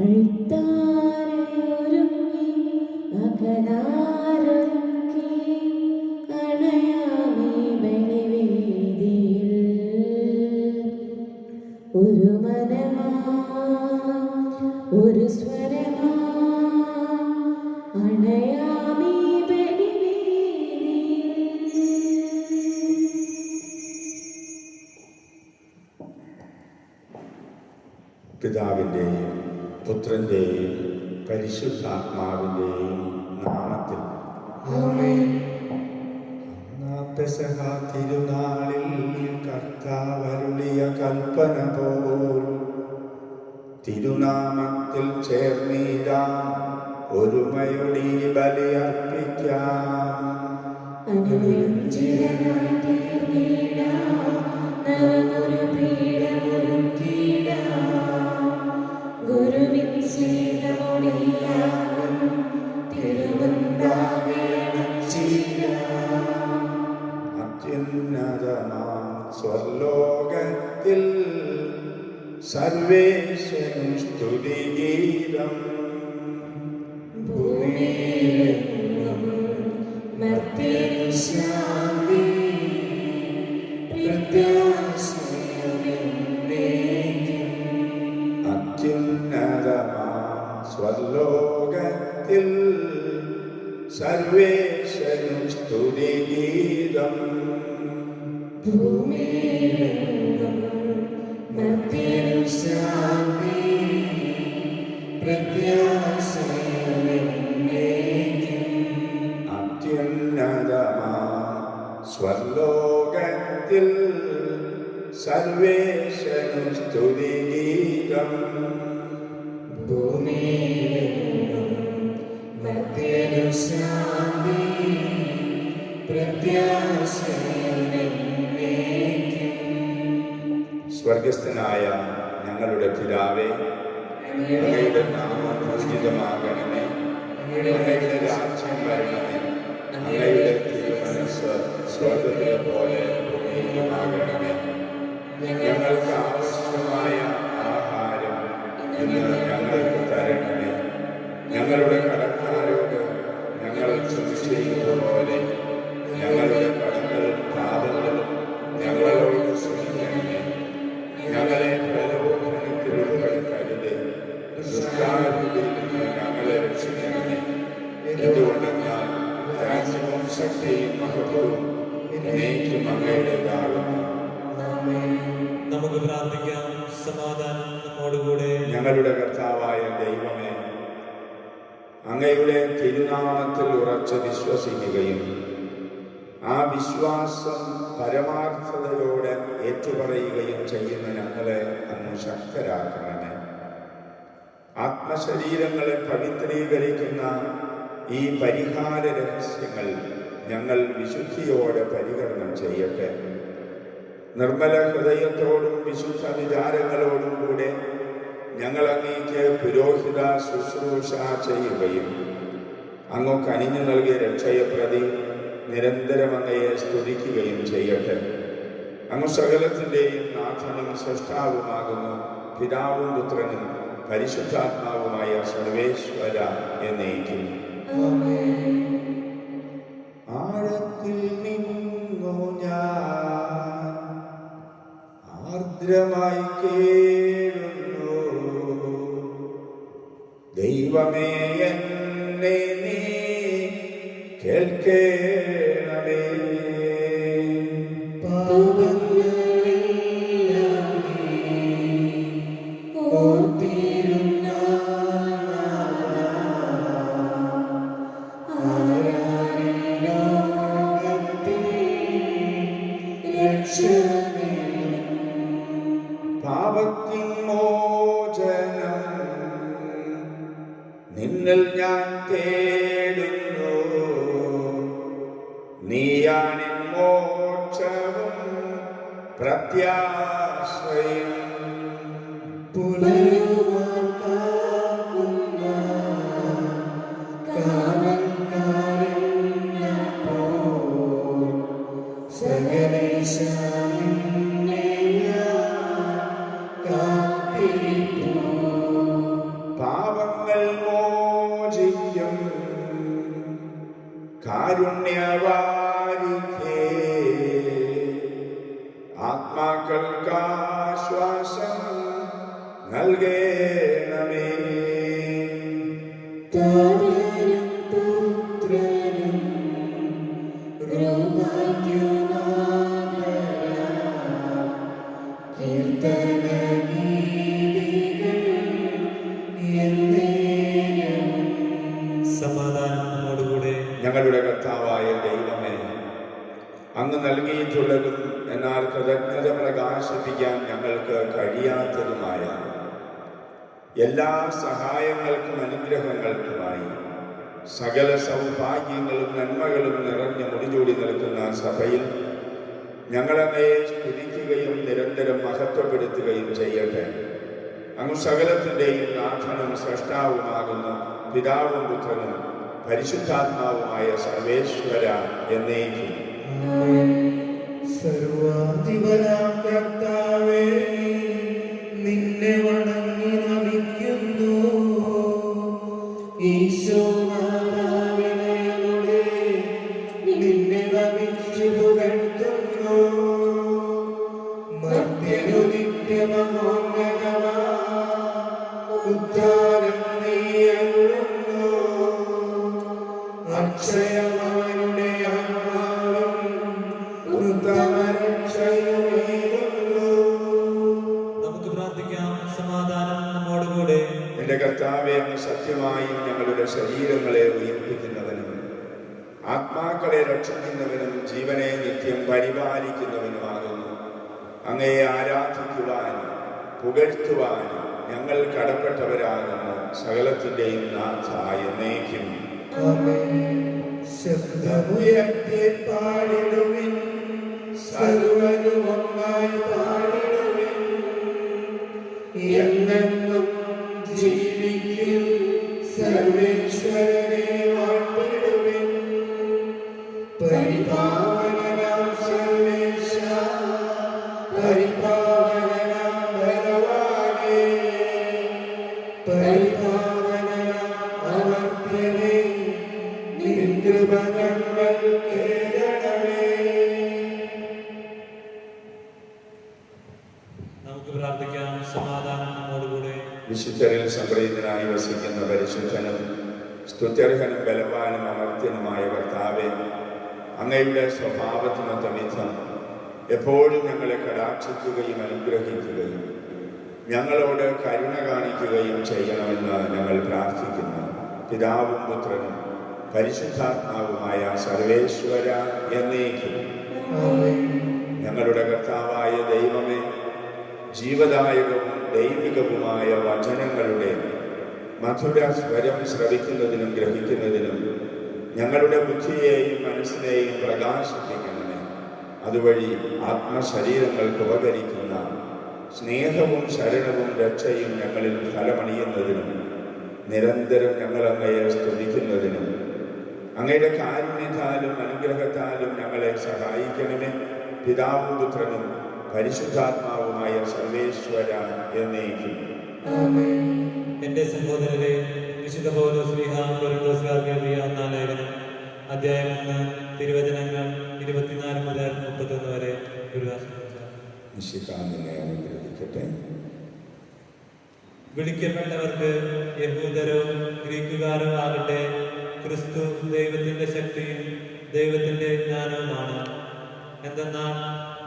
അഴുത്താരയൊരുങ്ങി അകലാരൊരുക്കി അണയാമേ ബലിവേദിയിൽ ഒരു മനമാ ഒരു സ്വരമാ അണയാമേ ബലിവേദിയിൽ. പിതാവിൻ്റെയും പുത്രൻ്റെയും പരിശുദ്ധാത്മാവിൻ്റെയും നാമത്തിൽ പെസഹ തിരുനാളിൽ കർത്താവരുളിയ കൽപ്പന പോൽ തിരുനാമത്തിൽ ചേർന്നിടാം ഒരുമയൊടി ബലിയർപ്പിക്കാം. അത്യുന്നതമാം സ്വർലോകത്തിൽ സർവേശ്വരൻ സ്തുതിഗീതം, ഭൂമിയിലെങ്ങും മർത്യനു ശാന്തി പ്രത്യാശയുമെന്നേക്കും. അത്യുന്നതമാം സ്വർലോകത്തിൽ സർവേശ്വരൻ സ്തുതിഗീതം, ഭൂമിയിലെങ്ങും മർത്യനു ശാന്തി പ്രത്യാശയുമെന്നേക്കും. അത്യുന്നതമാം സ്വർലോകത്തിൽ സർവേശ്വരൻ സ്തുതിഗീതം, ഭൂമിയിലെങ്ങും മർത്യനു ശാന്തി പ്രത്യാശയുമെന്നേക്കും. സ്വർഗസ്ഥനായ ഞങ്ങളുടെ പിതാവേ, അങ്ങയുടെ നാമം പൂജിതമാകണമേ, അങ്ങയുടെ രാജ്യം വരണമേ, അങ്ങയുടെ തിരുമനസ്സ് സ്വർഗ്ഗത്തിലെ പോലെ ഭൂമിയിലുമാകണമേ. ഞങ്ങൾക്ക് ആവശ്യമായ ആഹാരം ഇന്ന് ഞങ്ങൾക്ക് തരണമേ. ഞങ്ങളുടെ കടക്കാരോട് ഞങ്ങൾ ക്ഷമിച്ചിരിക്കുന്നത് പോലെ ഞങ്ങളുടെ കടങ്ങളും പാപങ്ങളും ഞങ്ങളോട് ക്ഷമിക്കണമേ. ഞങ്ങളെ പ്രലോഭനത്തിൽ ഉൾപ്പെടുത്തരുതേ, ദുഷ്ടാരൂപിയിൽ നിന്ന് ഞങ്ങളെ രക്ഷിക്കണമേ. എന്തുകൊണ്ടെന്നാൽ രാജ്യവും ശക്തിയും മഹത്വവും എന്നേക്കും അങ്ങയുടേതാകുന്നു. നമുക്ക് പ്രാർത്ഥിക്കാം. സമാധാനം നമ്മോടുകൂടെ. ഞങ്ങളുടെ കർത്താവായ ദൈവമേ, അങ്ങയുടെ തിരുനാമത്തിൽ ഉറച്ച് വിശ്വസിക്കുകയും ആ വിശ്വാസം പരമാർത്ഥതയോടെ ഏറ്റുപറയുകയും ചെയ്യുന്ന ഞങ്ങളെ അങ്ങ് ശക്തരാക്കണമേ. ആത്മശരീരങ്ങളെ പവിത്രീകരിക്കുന്ന ഈ പരിഹാര രഹസ്യങ്ങൾ ഞങ്ങൾ വിശുദ്ധിയോടെ പരികരണം ചെയ്യട്ടെ. നിർമ്മല ഹൃദയത്തോടും വിശുദ്ധ വിചാരങ്ങളോടും കൂടെ ഞങ്ങൾ അങ്ങേക്ക് പുരോഹിത ശുശ്രൂഷ ചെയ്യുകയും അങ്ങ് കനിഞ്ഞു നൽകിയ രക്ഷയെ പ്രതി നിരന്തരം അങ്ങയെ സ്തുതിക്കുകയും ചെയ്യട്ടെ. അങ്ങ് സകലത്തിൻ്റെയും നാഥനും സൃഷ്ടാവുമാകുന്നു, പിതാവും പുത്രനും പരിശുദ്ധാത്മാവുമായ സർവേശ്വര എന്നേക്കും. ആഴത്തിൽ നിന്നു ഞാൻ ആർദ്രമായി കേഴുന്നു, ദൈവമേ എന്നെ നീ കേൾക്കേണമേ. പാപത്തിൻ മോചനം നിന്നിൽ ഞാൻ തേടുന്നു, നീയാണെൻ മോക്ഷവും പ്രത്യാശയും. കാരുണ്യവാരിധേ, ആത്മാക്കൾക്കാശ്വാസം നൽകണമേ. താതനും പുത്രനും റൂഹായ്ക്കുമാകയാൽ കീർത്തനഗീതികൾ എന്നേരവും. സമാധാനം നമ്മോടുകൂടെ. ഞങ്ങളുടെ കർത്താവായ ദൈവമേ, അങ്ങ് നൽകിയിട്ടുള്ളതും എന്നാൽ കൃതജ്ഞത പ്രകാശിപ്പിക്കാൻ ഞങ്ങൾക്ക് കഴിയാത്തതുമായ എല്ലാ സഹായങ്ങൾക്കും അനുഗ്രഹങ്ങൾക്കുമായി സകല സൗഭാഗ്യങ്ങളും നന്മകളും നിറഞ്ഞ് മുടിചൂടി നിൽക്കുന്ന സഭയിൽ ഞങ്ങളങ്ങയെ സ്തുതിക്കുകയും നിരന്തരം മഹത്വപ്പെടുത്തുകയും ചെയ്യട്ടെ. അങ്ങ് സകലത്തിൻ്റെയും നാഥനും സ്രഷ്ടാവുമാകുന്ന പിതാവും പുത്രനും പരിശുദ്ധാത്മാവുമായ സർവേശ്വര എന്നേക്കും. സർവാധിപനാം കർത്താവേ, നിന്നെ വണങ്ങി നമിക്കുന്നു. ഈശോനാഥാവിനോടെ നിന്നെ നമിച്ചു പുകഴ്ത്തുന്നു. മർത്യനു നിത്യമഹോന്നതമാ ഉദ്ധാരം നീ അരുളുന്നു. അക്ഷയമവനുടെ ആത്മാവും ഉത്തമരക്ഷയുമേകുന്നു. നമുക്ക് പ്രാർത്ഥിക്കാം. സമാധാനം നമ്മോടുകൂടെ. എന്റെ കർത്താവെ, അങ്ങ് സത്യമായും ഞങ്ങളുടെ ശരീരങ്ങളെ ഉയർപ്പിക്കുന്നവനും ആത്മാക്കളെ രക്ഷിക്കുന്നവനും ജീവനെ നിത്യം പരിപാലിക്കുന്നവനുമാകുന്നു. അങ്ങയെ ആരാധിക്കുവാനും പുകഴ്ത്തുവാനും ഞങ്ങൾ കടപ്പെട്ടവരാകുന്നു. സകലത്തിൻ്റെയും നാഥായ എന്നേക്കും. ശബ്ദമുയർത്തി പാടിടുവിൻ, സർവ്വരും ഒന്നായി പാടിടുവിൻ. എന്നെന്നും ജീവിക്കും സർവേശ്വരനെ വാഴ്ത്തിടുവിൻ. പരിപാവനനാം സർവേശ, പരിപാവനനാം ബലവാനേ, പരിപാവനനാം അമർത്യനേ, നിൻ കൃപ ഞങ്ങൾ കേൾക്കണമേ. നമുക്ക് പ്രാർത്ഥിക്കാം. സമാധാനം നമ്മോടുകൂടെ. വിശുദ്ധരിൽ സംപ്രീതനായി വസിക്കുന്ന പരിശുദ്ധനും സ്തുത്യർഹനും ബലവാനും അമർത്യനുമായ കർത്താവെ, അങ്ങയുടെ സ്വഭാവത്തിനൊത്ത വിധം എപ്പോഴും ഞങ്ങളെ കടാക്ഷിക്കുകയും അനുഗ്രഹിക്കുകയും ഞങ്ങളോട് കരുണ കാണിക്കുകയും ചെയ്യണമെന്ന് ഞങ്ങൾ പ്രാർത്ഥിക്കുന്നു. പിതാവും പുത്രനും പരിശുദ്ധാത്മാവുമായ സർവേശ്വര എന്നേക്കും. ഞങ്ങളുടെ കർത്താവായ ദൈവമേ, ജീവദായകവും ദൈവികവുമായ വചനങ്ങളുടെ മധുര സ്വരം ശ്രവിക്കുന്നതിനും ഗ്രഹിക്കുന്നതിനും ഞങ്ങളുടെ ബുദ്ധിയെയും മനസ്സിനെയും പ്രകാശിപ്പിക്കണമേ. അതുവഴി ആത്മശരീരങ്ങൾക്ക് ഉപകരിക്കുന്ന സ്നേഹവും ശരണവും രക്ഷയും ഞങ്ങളിൽ ഫലമണിയുന്നതിനും നിരന്തരം ഞങ്ങൾ അങ്ങയെ സ്തുതിക്കുന്നതിനും അങ്ങയുടെ കാരുണ്യത്താലും അനുഗ്രഹത്താലും ഞങ്ങളെ സഹായിക്കണമേ. പിതാവും പുത്രനും പരിശുദ്ധാത്മാവുമായ സർവേശ്വര എന്നേക്കും. എന്റെ സഹോദരരെ, വിശുദ്ധ പൗലോസ്ലീഹ കൊരിന്തോസ്യർക്ക് എഴുതിയ ഒന്നാം ലേഖനം അധ്യായം 1 തിരുവചനങ്ങൾ 24 മുതൽ 31 വരെ. നിന്നെ അനുഗ്രഹിക്കട്ടെ. വിളിക്കപ്പെട്ടവർക്ക് യഹൂദരോ ഗ്രീക്കുകാരോ ആകട്ടെ, ക്രിസ്തു ദൈവത്തിന്റെ ശക്തിയും ദൈവത്തിന്റെ ജ്ഞാനവുമാണ്. എന്തെന്നാൽ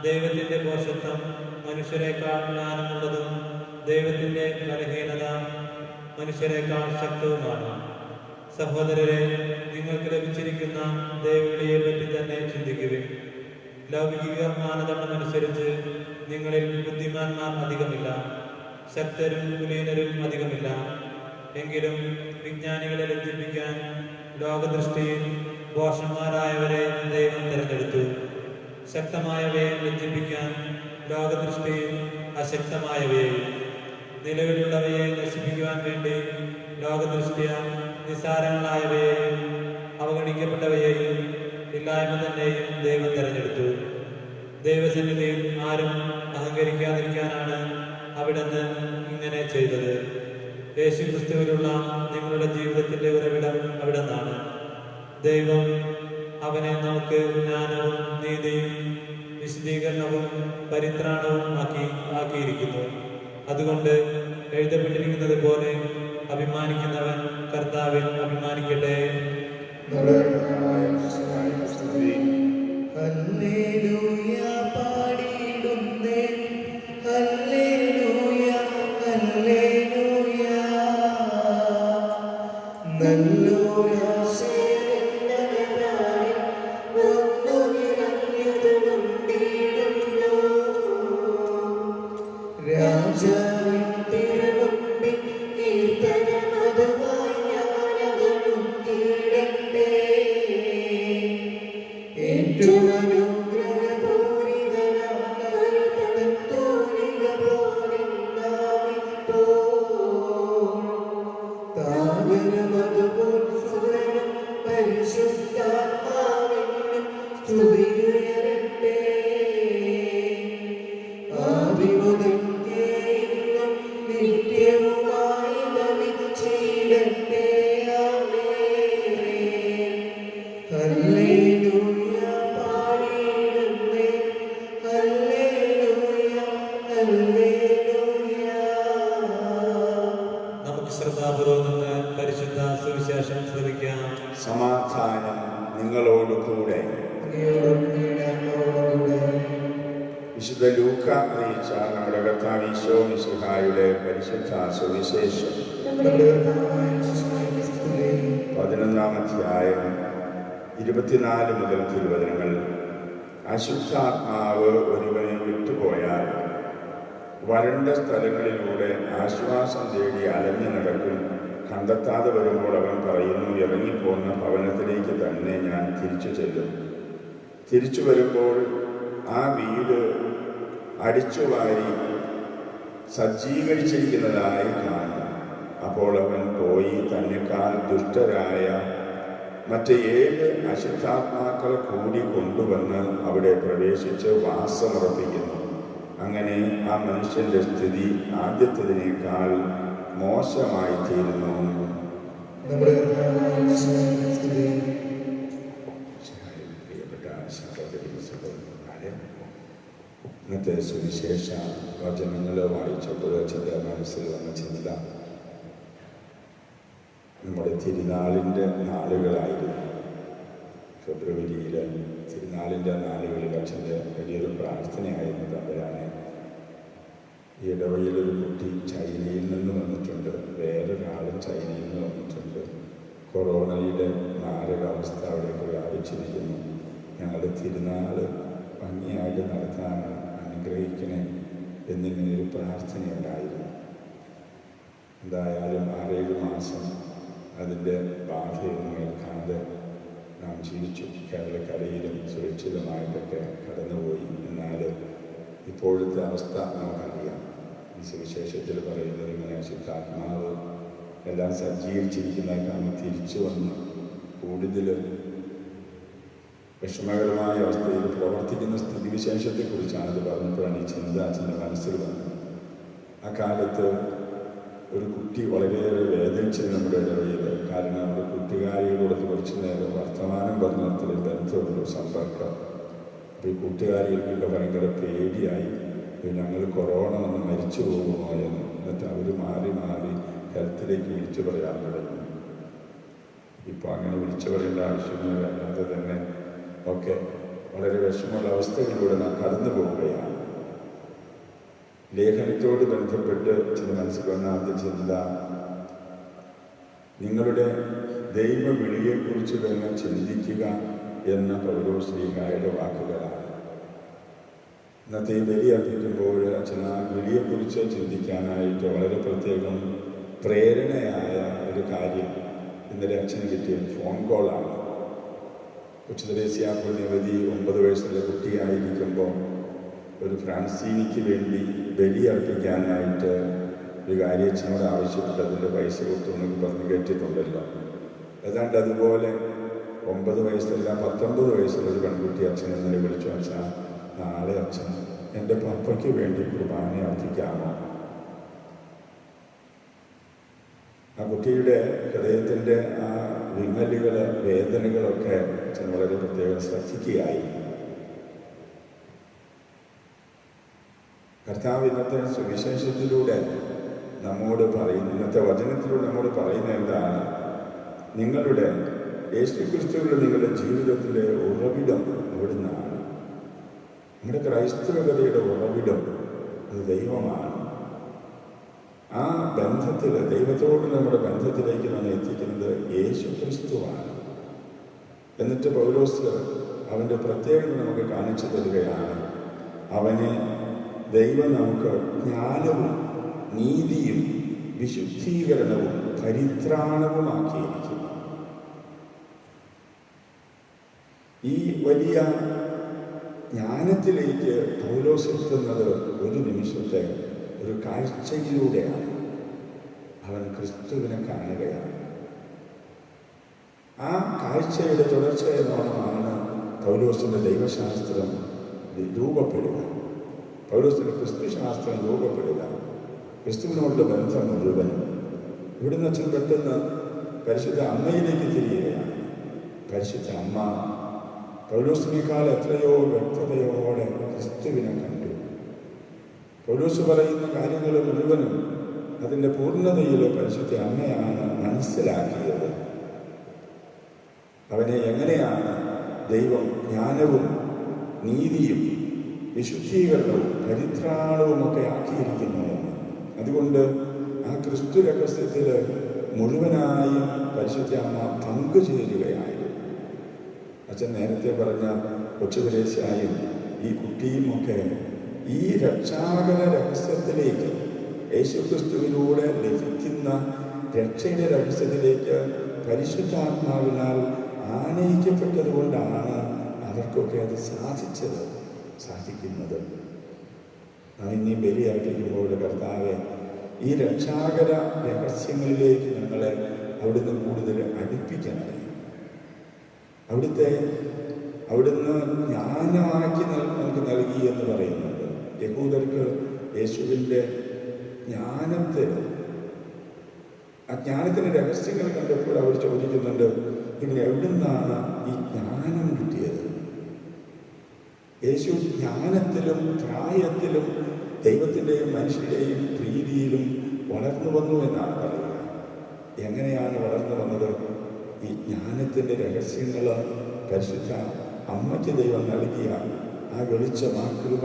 ദൈവത്തിന്റെ പോഷത്വം മനുഷ്യരെക്കാൾ ജ്ഞാനമുള്ളതും ദൈവത്തിന്റെ ബലഹീനത മനുഷ്യരെക്കാൾ ശക്തവുമാണ്. സഹോദരരെ, നിങ്ങൾക്ക് ലഭിച്ചിരിക്കുന്ന ദൈവവിളിയെ പറ്റി തന്നെ ചിന്തിക്കുവിൻ. ലൗകിക മാനദണ്ഡമനുസരിച്ച് നിങ്ങളിൽ ബുദ്ധിമാന്മാർ അധികമില്ല, ശക്തരും കുലീനരും അധികമില്ല. എങ്കിലും വിജ്ഞാനികളെ ലജ്ജിപ്പിക്കാൻ ലോകദൃഷ്ടിയിൽ ഭോഷന്മാരായവരെ ദൈവം തിരഞ്ഞെടുത്തു. ശക്തമായവയെ ലജ്ജിപ്പിക്കാൻ ലോകദൃഷ്ടിയിൽ അശക്തമായവയെയും, നിലവിലുള്ളവയെ നശിപ്പിക്കുവാൻ വേണ്ടി ലോകദൃഷ്ടിയ നിസ്സാരങ്ങളായവയെയും അവഗണിക്കപ്പെട്ടവയെയും ഇല്ലായ്മ തന്നെയും ദൈവം തിരഞ്ഞെടുത്തു. ദൈവസന്നിധിയിൽ ആരും അഹങ്കരിക്കാതിരിക്കാനാണ് അവിടുന്ന് ഇങ്ങനെ ചെയ്തത്. യേശുക്രിസ്തുവിലുള്ള നിങ്ങളുടെ ജീവിതത്തിന്റെ ഉറവിടം അവിടുന്നാണ്. ദൈവം അവനെ നമുക്ക് ജ്ഞാനവും നീതിയും വിശദീകരണവും പരിത്രാണവും ആക്കിയിരിക്കുന്നു. അതുകൊണ്ട് എഴുതപ്പെട്ടിരിക്കുന്നത് പോലെ അഭിമാനിക്കുന്നവൻ കർത്താവിൽ അഭിമാനിക്കട്ടെ. ഹല്ലേലൂയ പാടിയിടുന്നേ, ഹല്ലേലൂയ ഹല്ലേലൂയ. നല്ലൊരാശയമെന്നവരായി വന്നു നിറഞ്ഞതുകൊണ്ടിടുന്നു. രാജാവിൻ തിരുമുമ്പിൽ കീർത്തനമതുമായി ഞാനവനും കീഴട്ടെ. ഏറ്റവും അനുഗ്രഹപൂരിതനാം കരുതലത്തോലിക പോലെ നാമിപ്പോൾ താവരമതുപോൽ സുരനും പരിശുദ്ധാത്മാവിനും സ്തുതിയുയരട്ടെ. ആദിമുതൽക്കേ ഇന്നും നിത്യവുമായി ഭവിച്ചിടട്ടെ. ആമേൻ. ഹല്ലേലൂയ പാടിയിടുന്നേ, ഹല്ലേലൂയ ഹല്ലേലൂയ. നമുക്ക് ശ്രദ്ധാപൂർവം നിന്ന് പരിശുദ്ധ സുവിശേഷം ശ്രവിക്കാം. സമാധാനം നിങ്ങളോടുകൂടെ. വിശുദ്ധ ലൂക്ക അറിയിച്ച നമ്മുടെ കർത്താവ് ഈശോ മിശിഹായുടെ പരിശുദ്ധ സുവിശേഷം 11-ാം അധ്യായം 24 മുതൽ തിരുവചനങ്ങൾ. അശുദ്ധാത്മാവ് ഒരുവനെ വിട്ടുപോയാൽ വരണ്ട സ്ഥലങ്ങളിലൂടെ ആശ്വാസം തേടി അലഞ്ഞു നടക്കും. കണ്ടെത്താതെ വരുമ്പോൾ അവൻ പറയുന്നു, ഇറങ്ങിപ്പോന്ന ഭവനത്തിലേക്ക് തന്നെ ഞാൻ തിരിച്ചു ചെല്ലും. തിരിച്ചു വരുമ്പോൾ ആ വീട് അടിച്ചുവാരി സജ്ജീകരിച്ചിരിക്കുന്നതായി കാണും. അപ്പോൾ അവൻ പോയി തന്നെക്കാൾ ദുഷ്ടരായ മറ്റ് 7 അശുദ്ധാത്മാക്കളെ കൂടി കൊണ്ടുവന്ന് അവിടെ പ്രവേശിച്ച് വാസമുറപ്പിക്കുന്നു. അങ്ങനെ ആ മനുഷ്യന്റെ സ്ഥിതി ആദ്യത്തേതിനേക്കാൾ മോശമായി തീരുന്നു. പ്രിയപ്പെട്ട സഹോദരീ സഹോദരന്മാരെ, ഇന്നത്തെ സുവിശേഷ വചനങ്ങൾ വായിച്ചപ്പോൾ ചില മനസ്സിൽ വന്ന ചിന്ത നമ്മുടെ തിരുനാളിൻ്റെ നാളുകളായിരുന്നു. ഫെബ്രുവരിയിൽ തിരുനാളിൻ്റെ നാളുകളിൽ അച്ഛൻ്റെ വലിയൊരു പ്രാർത്ഥനയായിരുന്നു തമ്പുരാനെ, ഈ ഇടവഴിയിലൊരു കുട്ടി ചൈനയിൽ നിന്ന് വന്നിട്ടുണ്ട്, വേറൊരാളും ചൈനയിൽ നിന്ന് വന്നിട്ടുണ്ട്, കൊറോണയുടെ മാരകാവസ്ഥ അവിടേക്ക് വ്യാപിച്ചിരിക്കുന്നു, ഞങ്ങളുടെ തിരുനാൾ ഭംഗിയായിട്ട് നടത്താൻ അനുഗ്രഹിക്കണേ എന്നിങ്ങനെയൊരു പ്രാർത്ഥനയുണ്ടായിരുന്നു. എന്തായാലും 6-7 മാസം അതിൻ്റെ ബാധയൊന്നും ഏൽക്കാതെ നാം ജീവിച്ചു. കേരളക്കരയിലും സുരക്ഷിതമായിട്ടൊക്കെ കടന്നുപോയി. എന്നാൽ ഇപ്പോഴത്തെ അവസ്ഥ നമുക്കറിയാം. ഈ സുവിശേഷത്തിൽ പറയുന്നത് ഇങ്ങനെ അശുദ്ധാത്മാവ് എല്ലാം സജ്ജീകരിച്ചിരിക്കുന്നതായി തിരിച്ചു വന്ന് കൂടുതൽ വിഷമകരമായ അവസ്ഥയിൽ പ്രവർത്തിക്കുന്ന സ്ഥിതിവിശേഷത്തെക്കുറിച്ചാണ് ഇത് പറഞ്ഞപ്പോഴാണ് ഈ ചിന്ത അച്ഛൻ്റെ മനസ്സിൽ വന്നത്. ആ കാലത്ത് ഒരു കുട്ടി വളരെയേറെ വേദനിച്ചത് നമ്മുടെ ഇടവഴിയിൽ. കാരണം നമ്മുടെ കൂട്ടുകാരികളോട് കുറച്ചു നേരം വർത്തമാനം പറഞ്ഞതിൽ ബന്ധമുള്ള സമ്പർക്കം. അപ്പോൾ ഈ കൂട്ടുകാരികൾക്കൊക്കെ ഭയങ്കര പേടിയായി, ഞങ്ങൾ കൊറോണ വന്ന് മരിച്ചു പോകുമോ എന്ന്. എന്നിട്ട് അവർ മാറി മാറി ഹെൽത്തിലേക്ക് വിളിച്ചു പറയാൻ തുടങ്ങി. ഇപ്പോൾ അങ്ങനെ വിളിച്ചു പറയേണ്ട ആവശ്യമൊന്നുമില്ലാതെ തന്നെ ഒക്കെ വളരെ വിഷമമുള്ള അവസ്ഥകളിലൂടെ നാം കടന്നു പോവുകയാണ്. ലേഖനത്തോട് ബന്ധപ്പെട്ട് ചില മനസ്സിൽ വന്ന ആദ്യ ചിന്ത, നിങ്ങളുടെ ദൈവവിളിയെക്കുറിച്ച് തന്നെ ചിന്തിക്കുക എന്ന പൗലോസ്ലീഹായുടെ വാക്കുകളാണ്. ഇന്നത്തെ ഈ ബലി അർപ്പിക്കുമ്പോൾ അച്ഛൻ ആ വിളിയെക്കുറിച്ച് ചിന്തിക്കാനായിട്ട് വളരെ പ്രത്യേകം പ്രേരണയായ ഒരു കാര്യം ഇന്നലെ അച്ഛന് കിട്ടിയ ഫോൺ കോളാണ്. കൊച്ചു തെരേസ്യ പുണ്യവതി 9 വയസ്സുള്ള കുട്ടിയായിരിക്കുമ്പോൾ ഒരു ഫ്രാൻസീനിക്ക് വേണ്ടി ബലി അർപ്പിക്കാനായിട്ട് ഒരു കാര്യം അച്ഛനോട് ആവശ്യപ്പെട്ട് അതിൻ്റെ പൈസ കൊടുത്തു പറഞ്ഞ് കേട്ടിട്ടുണ്ടല്ലോ. ഏതാണ്ട് അതുപോലെ 9 വയസ്സല്ല 19 വയസ്സുള്ള ഒരു പെൺകുട്ടി അച്ഛൻ ഇന്നലെ വിളിച്ചു, അച്ഛാ നാളെ അച്ഛൻ എൻ്റെ പപ്പയ്ക്ക് വേണ്ടി കുർബാന അർപ്പിക്കാമോ? ആ കുട്ടിയുടെ ഹൃദയത്തിൻ്റെ ആ വിങ്ങലുകൾ, വേദനകളൊക്കെ അച്ഛൻ വളരെ പ്രത്യേകം ശ്രദ്ധിക്കുകയായി. കർത്താവ് ഇന്നത്തെ സുവിശേഷത്തിലൂടെ നമ്മോട് പറയുന്നു, ഇന്നത്തെ വചനത്തിലൂടെ നമ്മോട് പറയുന്ന എന്താണ്? നിങ്ങളുടെ യേശുക്രിസ്തുവിലുള്ള നിങ്ങളുടെ ജീവിതത്തിലെ ഉറവിടം എവിടുന്നാണ്? നമ്മുടെ ക്രൈസ്തവതയുടെ ഉറവിടം അത് ദൈവമാണ്. ആ ബന്ധത്തിൽ, ദൈവത്തോട് നമ്മുടെ ബന്ധത്തിലേക്ക് നമ്മെ എത്തിക്കുന്നത് യേശുക്രിസ്തുവാണ്. എന്നിട്ട് പൗലോസ് അവൻ്റെ പ്രത്യേകത നമുക്ക് കാണിച്ചു തരികയാണ്. അവനെ ദൈവം നമുക്ക് ജ്ഞാനവും നീതിയും വിശുദ്ധീകരണവും പരിത്രാണവുമാക്കിയിരിക്കുന്നു. ഈ വലിയ ജ്ഞാനത്തിലേക്ക് പൗലോസ് എത്തുന്നത് ഒരു നിമിഷത്തെ ഒരു കാഴ്ചയിലൂടെയാണ്. അവൻ ക്രിസ്തുവിനെ കാണുകയാണ്. ആ കാഴ്ചയുടെ തുടർച്ചയെന്നോണമാണ് പൗലോസിൻ്റെ ദൈവശാസ്ത്രം രൂപപ്പെടുക. പൗലോസിൻ്റെ ക്രിസ്തുശാസ്ത്രം രൂപപ്പെടുക. ക്രിസ്തുവിനോടുള്ള ബന്ധം മുഴുവനും ഇവിടുന്ന് അച്ഛൻ പെട്ടെന്ന് പരിശുദ്ധ അമ്മയിലേക്ക് തിരിയുകയാണ്. പരിശുദ്ധ അമ്മ പൗലോസിനേക്കാൾ എത്രയോ വ്യക്തതയോടെ ക്രിസ്തുവിനെ കണ്ടു. പൗലോസ് പറയുന്ന കാര്യങ്ങൾ മുഴുവനും അതിൻ്റെ പൂർണ്ണതയിൽ പരിശുദ്ധ അമ്മയാണ് മനസ്സിലാക്കിയത്. അവനെ എങ്ങനെയാണ് ദൈവം ജ്ഞാനവും നീതിയും വിശുദ്ധീകരണവും പരിത്രാണവുമൊക്കെ ആക്കിയിരിക്കുന്നതെന്ന്. അതുകൊണ്ട് ആ ക്രിസ്തു രഹസ്യത്തിൽ മുഴുവനായും പരിശുദ്ധ അമ്മ പങ്കുചേരുകയായിരുന്നു. അച്ഛൻ നേരത്തെ പറഞ്ഞ കൊച്ചുപരേശായും ഈ കുട്ടിയുമൊക്കെ ഈ രക്ഷാകര രഹസ്യത്തിലേക്ക്, യേശുക്രിസ്തുവിലൂടെ ലഭിക്കുന്ന രക്ഷയുടെ രഹസ്യത്തിലേക്ക് പരിശുദ്ധാത്മാവിനാൽ ആനയിക്കപ്പെട്ടത് കൊണ്ടാണ് അവർക്കൊക്കെ അത് സാധിക്കുന്നത്. നാം ഇനി ബലിയർപ്പിക്കുമ്പോൾ കർത്താവെ, ഈ രക്ഷാകര രഹസ്യങ്ങളിലേക്ക് ഞങ്ങളെ അവിടുന്ന് കൂടുതൽ അടുപ്പിക്കണമേ. അവിടുന്ന് ജ്ഞാനമാക്കി നമുക്ക് നൽകി എന്ന് പറയുന്നുണ്ട്. യഹൂദർക്ക് യേശുവിൻ്റെ ജ്ഞാനത്തിൻ്റെ രഹസ്യങ്ങൾ കണ്ടപ്പോൾ അവർ ചോദിക്കുന്നുണ്ട്, ഇവന് എവിടുന്നാണ് ഈ ജ്ഞാനം കിട്ടിയത്? യേശു ജ്ഞാനത്തിലും പ്രായത്തിലും ദൈവത്തിൻ്റെയും മനുഷ്യരുടെയും പ്രീതിയിലും വളർന്നു വന്നു എന്നാണ് പറയുക. എങ്ങനെയാണ് വളർന്നു വന്നത്? ഈ ജ്ഞാനത്തിൻ്റെ രഹസ്യങ്ങൾ പരിശുദ്ധ അമ്മയ്ക്ക് ദൈവം നൽകിയ ആ വെളിച്ചം, ആ കൃപ,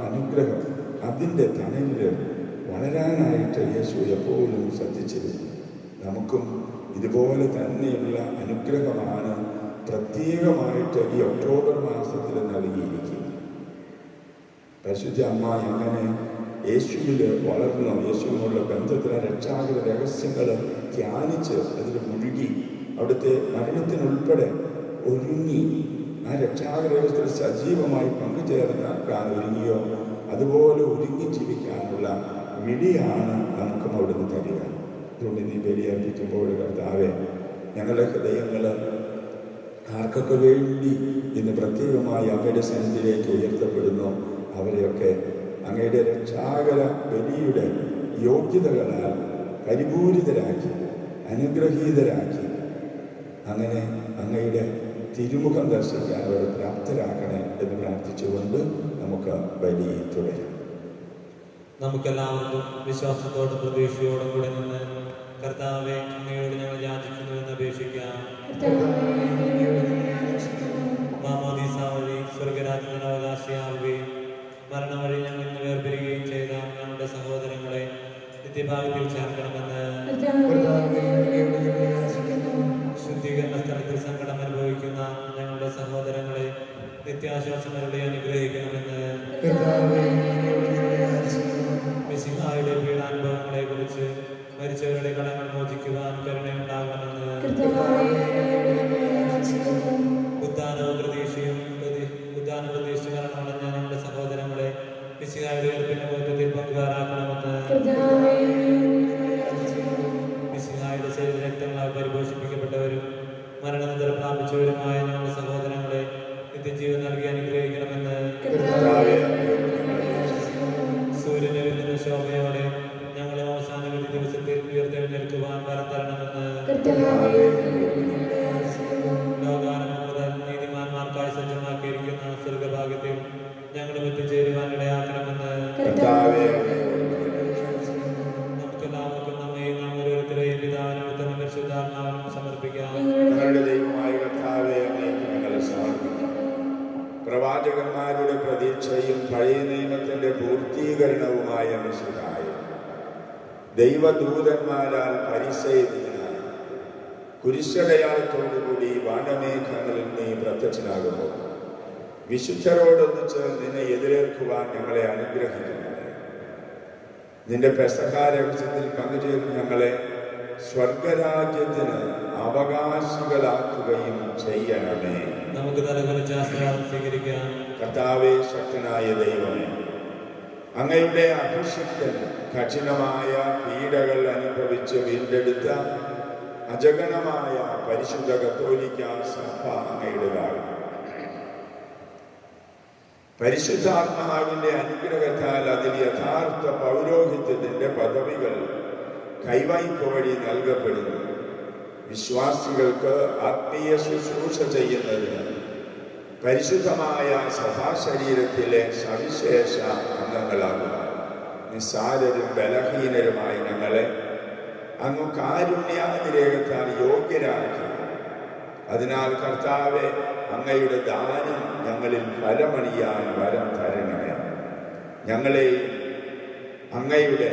അനുഗ്രഹം, അതിൻ്റെ തണലിൽ വളരാനായിട്ട് യേശു എപ്പോഴും ശ്രദ്ധിച്ചിരുന്നു. നമുക്കും ഇതുപോലെ തന്നെയുള്ള അനുഗ്രഹമാണ് പ്രത്യേകമായിട്ട് ഈ ഒക്ടോബർ മാസത്തിൽ നൽകിയിരിക്കുന്നത്. പരിശുദ്ധ അമ്മ എങ്ങനെ യേശുവിൽ വളർന്നു, യേശുവിനുള്ള ബന്ധത്തിലെ രക്ഷാകര രഹസ്യങ്ങൾ ധ്യാനിച്ച് അതിൽ മുഴുകി അവിടുത്തെ മരണത്തിനുൾപ്പെടെ ഒരുങ്ങി ആ രക്ഷാകര വ്യവസ്ഥയിൽ സജീവമായി പങ്കുചേർക്കാൻ ഒരുങ്ങിയോ, അതുപോലെ ഒരുങ്ങി ജീവിക്കാനുള്ള വിളിയാണ് നമുക്കും അവിടുന്ന് തരിക. അതുകൊണ്ട് നീ ബലിയർപ്പിക്കുമ്പോൾ കർത്താവെ, ഞങ്ങളുടെ ഹൃദയങ്ങൾ ആർക്കൊക്കെ വേണ്ടി ഇന്ന് പ്രത്യേകമായി അങ്ങയുടെ സന്നിധിയിലേക്ക് ഉയർത്തപ്പെടുന്നു, അവരെയൊക്കെ അങ്ങയുടെ രക്ഷാകര ബലിയുടെ യോഗ്യതകളാൽ പരിപൂരിതരാക്കി, അനുഗ്രഹീതരാക്കി, അങ്ങനെ അങ്ങയുടെ തിരുമുഖം ദർശിക്കാൻ അവരെ പ്രാപ്തരാക്കണേ എന്ന് പ്രാർത്ഥിച്ചുകൊണ്ട് നമുക്ക് ബലി തുടരാം. നമുക്കെല്ലാവർക്കും വിശ്വാസത്തോടും പ്രതീക്ഷയോടും കൂടെ നിന്ന് കർത്താവെ, അങ്ങയോട് ഞങ്ങൾ യാചിക്കുന്നുവെന്ന് അപേക്ഷിക്കാം. മാമോദീസ വഴി സ്വർഗരാജ്യത്തിന് അവകാശിയാവുകയും മരണം വഴി ഞങ്ങൾ ഇന്ന് വേർപിരിയുകയും ചെയ്ത ഞങ്ങളുടെ സഹോദരങ്ങളെ നിത്യഭാഗ്യത്തിൽ ചേർക്കണമെന്ന് ശുദ്ധീകരണ സ്ഥലത്തിൽ സങ്കടം അനുഭവിക്കുന്ന ഞങ്ങളുടെ സഹോദരങ്ങളെ നിത്യാശ്വാസങ്ങളുടെ അനുഗ്രഹിക്കണമെന്ന് മിശിഹായുടെ പീഡാനുഭവങ്ങളെ കുറിച്ച് മരിച്ചവരുടെ കടങ്ങൾ മോചിക്കുവാൻ കരുണയുണ്ടാകണമെന്ന് ഉദ്ധാനവും പ്രതീക്ഷയും പ്രതീക്ഷിച്ച് മരണമടഞ്ഞ ഞങ്ങളുടെ സഹോദരങ്ങളെ മിശിഹായുടെ ഉയർപ്പിന്റെ ബോധ്യത്തിൽ പങ്കുകാരാക്കണമെന്ന് മിശിഹായുടെ ശരീരരക്തങ്ങളാൽ പരിപോഷിപ്പിക്കപ്പെട്ടവരും മരണാനന്തരം പ്രാപിച്ചവരുമായ ഞങ്ങളുടെ സഹോദരങ്ങളെ നിത്യജീവൻ നൽകി അനുഗ്രഹിക്കണമെന്ന് സൂര്യനെ വെല്ലുന്ന ശോഭയോടെ ഞങ്ങളെ അവസാന വിധി ദിവസത്തിൽ ഉയർത്തെഴുന്നേൽക്കുവാൻ വരം തരണമെന്ന് ദൈവദൂതന്മാരാൽ പരിസേവിതനായി കുരിശടയാളത്തോടുകൂടി വാനമേഘങ്ങളിൽ നീ പ്രത്യക്ഷനാകുന്നു. വിശുദ്ധരോടൊന്നിച്ച് നിന്നെ എതിരേൽക്കുവാൻ ഞങ്ങളെ അനുഗ്രഹിക്കുന്നു. നിന്റെ പെസഹാ രഹസ്യത്തിൽ പങ്കുചേർന്ന് ഞങ്ങളെ സ്വർഗരാജ്യത്തിന് അവകാശികളാക്കുകയും ചെയ്യണമേ. നമുക്ക് സ്വീകരിക്കാം. കർത്താവേ, ശക്തനായ ദൈവമേ, അങ്ങയുടെ അഭിഷിക്തൻ കഠിനമായ പീഡകൾ അനുഭവിച്ച് വീണ്ടെടുത്ത അജഗണമായ പരിശുദ്ധ കത്തോലിക്ക സഭ അങ്ങയുടേതാണ്. പരിശുദ്ധാത്മാവിന്റെ അനുഗ്രഹത്താൽ അതിൽ യഥാർത്ഥ പൗരോഹിത്യത്തിന്റെ പദവികൾ കൈവായ്പ വഴി നൽകപ്പെടുന്നു. വിശ്വാസികൾക്ക് ആത്മീയ ശുശ്രൂഷ ചെയ്യുന്നതിന് പരിശുദ്ധമായ സഭാശരീരത്തിലെ സവിശേഷ അംഗങ്ങളാകുക. നിസ്സാരരും ബലഹീനരുമായി ഞങ്ങളെ അങ്ങ് കാരുണ്യാതിരേഖത്താൽ യോഗ്യരാക്കി. അതിനാൽ കർത്താവെ, അങ്ങയുടെ ദാനം ഞങ്ങളിൽ ഫലമണിയാൻ വരം തരണമേ. ഞങ്ങളെ അങ്ങയുടെ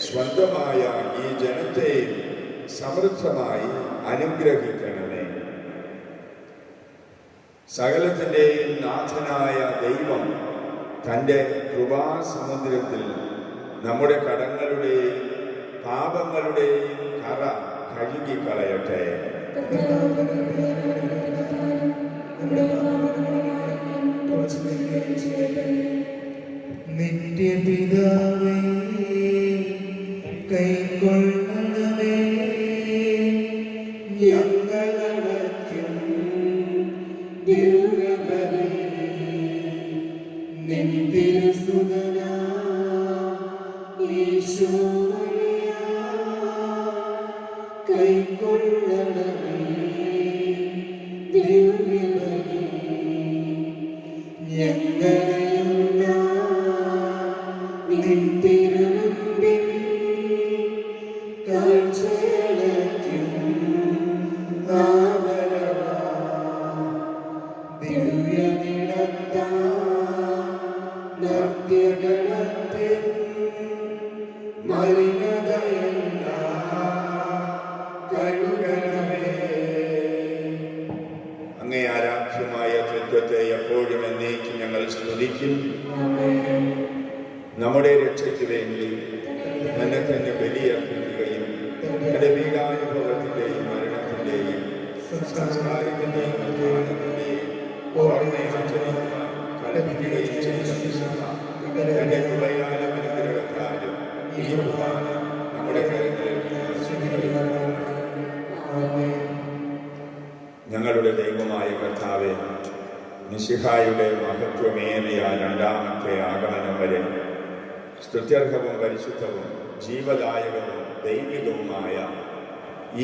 സ്വന്തമായ ഈ ജനത്തെയും സമൃദ്ധമായി അനുഗ്രഹിക്കണമേ. സകലത്തിൻ്റെയും നാഥനായ ദൈവം തൻ്റെ കൃപാസമുദ്രത്തിൽ നമ്മുടെ കടങ്ങളുടെയും പാപങ്ങളുടെയും കറ കഴുകിക്കളയട്ടെ. നിത്യപിതാവേ, കൈക്കൊള്ളണമേ ഞങ്ങളടയ്ക്കും ദിവ്യബലി. നിൻ തിരുസുതനാ യേശു കൈക്കൊള്ളണമേ ദിവ്യബലി. ഞങ്ങളെയെല്ലാം നിൻ തിരുമുൻപിൽ കാഴ്ചയടയ്ക്കും. ദിവ്യനിടത്താ നർത്യഗണത്തിൽ അങ്ങേ ആരാധ്യമായ തൃത്വത്തെ എപ്പോഴും എന്നേക്കും ഞങ്ങൾ സ്തുതിക്കും. നമ്മുടെ രക്ഷയ്ക്ക് വേണ്ടി തന്നെ തന്നെ ബലിയർപ്പിക്കുകയും തന്റെ പീഡാനുഭവത്തിന്റെയും മരണത്തിന്റെയും സംസ്കാരത്തിന്റെയും ഉത്ഥാനത്തിന്റെയും ഓർമ്മയാചരിക്കുവാൻ കൽപ്പിക്കുകയും ചെയ്ത തന്റെ കൃപയാലും അനുഗ്രഹത്താലും ഈ കുർബാന നമ്മുടെ കരങ്ങളിൽ ഞങ്ങളുടെ ദൈവമായ കർത്താവേ, മിശിഹായുടെ മഹത്വമേറിയ രണ്ടാമത്തെ ആഗമനം വരെ സ്തുത്യർഹവും പരിശുദ്ധവും ജീവദായകവും ദൈവികവുമായ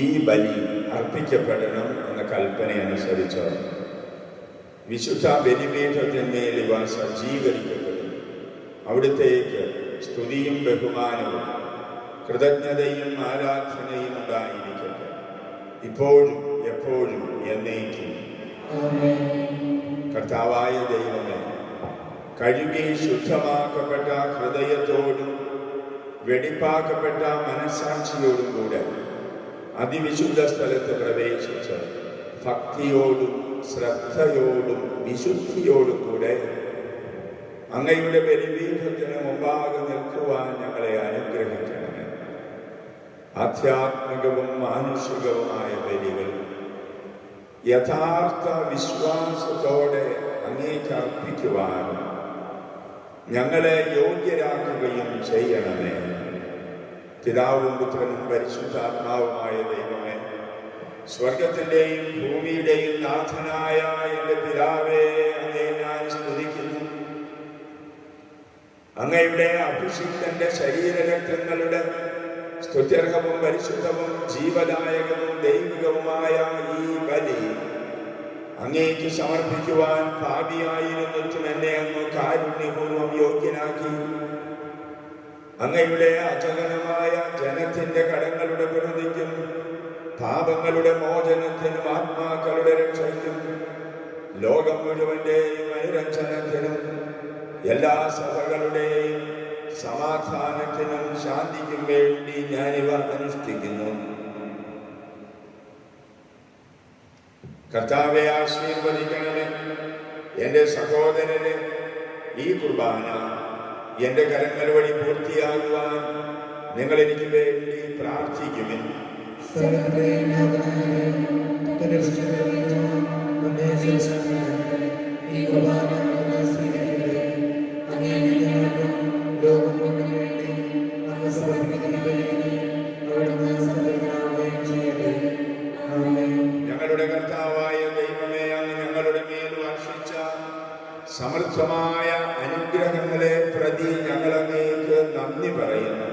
ഈ ബലി അർപ്പിക്കപ്പെടണം എന്ന കൽപ്പനയനുസരിച്ച് വിശുദ്ധ ബലിപീഠത്തിന്മേൽ ഇവ സജ്ജീകരിക്കപ്പെടും. അവിടുത്തേക്ക് സ്തുതിയും ബഹുമാനവും കൃതജ്ഞതയും ആരാധനയും ഉണ്ടായിരിക്കട്ടെ, ഇപ്പോഴും എപ്പോഴും എന്നേക്കും. കർത്താവായ ദൈവമേ, കഴുകി ശുദ്ധമാക്കപ്പെട്ട ഹൃദയത്തോടും വെടിപ്പാക്കപ്പെട്ട മനസ്സാക്ഷിയോടും കൂടെ അതിവിശുദ്ധ സ്ഥലത്ത് പ്രവേശിച്ച് ഭക്തിയോടും ശ്രദ്ധയോടും വിശുദ്ധിയോടും കൂടെ അങ്ങയുടെ ബലിപീഠത്തിന് മുമ്പാകെ നിൽക്കുവാൻ ഞങ്ങളെ അനുഗ്രഹിക്കണമേ. ആധ്യാത്മികവും മാനുഷികവുമായ ബലികൾ യഥാർത്ഥ വിശ്വാസത്തോടെ അങ്ങേക്ക് അർപ്പിക്കുവാൻ ഞങ്ങളെ യോഗ്യരാക്കുകയും ചെയ്യണമേ. പിതാവും പുത്രനും പരിശുദ്ധാത്മാവുമായ ദൈവമേ, സ്വർഗത്തിന്റെയും ഭൂമിയുടെയും നാഥനായ എന്റെ പിതാവേ, അങ്ങയെ ഞാൻ സ്തുതിക്കുന്നു. അങ്ങയുടെ അഭിഷിക്തന്റെ ശരീരരക്തങ്ങളുടെ സ്തുത്യർഹവും പരിശുദ്ധവും ജീവദായകവും ദൈവികവുമായ ഈ ബലി അങ്ങേക്ക് സമർപ്പിക്കുവാൻ പാപിയായിരുന്നിട്ടും എന്നെ അങ്ങ് കാരുണ്യപൂർവ്വം യോഗ്യനാക്കി. അങ്ങയുടെ അചകനമായ ജനത്തിന്റെ കടങ്ങളുടെ പ്രതിക്കും പാപങ്ങളുടെ മോചനത്തിനും ആത്മാക്കളുടെ രക്ഷയ്ക്കും ലോകം മുഴുവന്റെയും അനുരഞ്ജനത്തിനും എല്ലാ സഭകളുടെയും സമാധാനത്തിനും ശാന്തിക്കും വേണ്ടി ഞാനിവ അനുഷ്ഠിക്കുന്നു. കർത്താവെ ആശീർവദിക്കണമേ. എൻ്റെ സഹോദരരെ, ഈ കുർബാന എൻ്റെ കരങ്ങൾ വഴി പൂർത്തിയാകുവാൻ നിങ്ങൾ എനിക്ക് വേണ്ടി പ്രാർത്ഥിക്കുമെൻ. ഞങ്ങളുടെ കർത്താവായ ദൈവമേ, അങ്ങ് ഞങ്ങളുടെ മേൽ വർഷിച്ച സമൃദ്ധമായ അനുഗ്രഹങ്ങളെ പ്രതി ഞങ്ങൾ അങ്ങേക്ക് നന്ദി പറയുന്നു.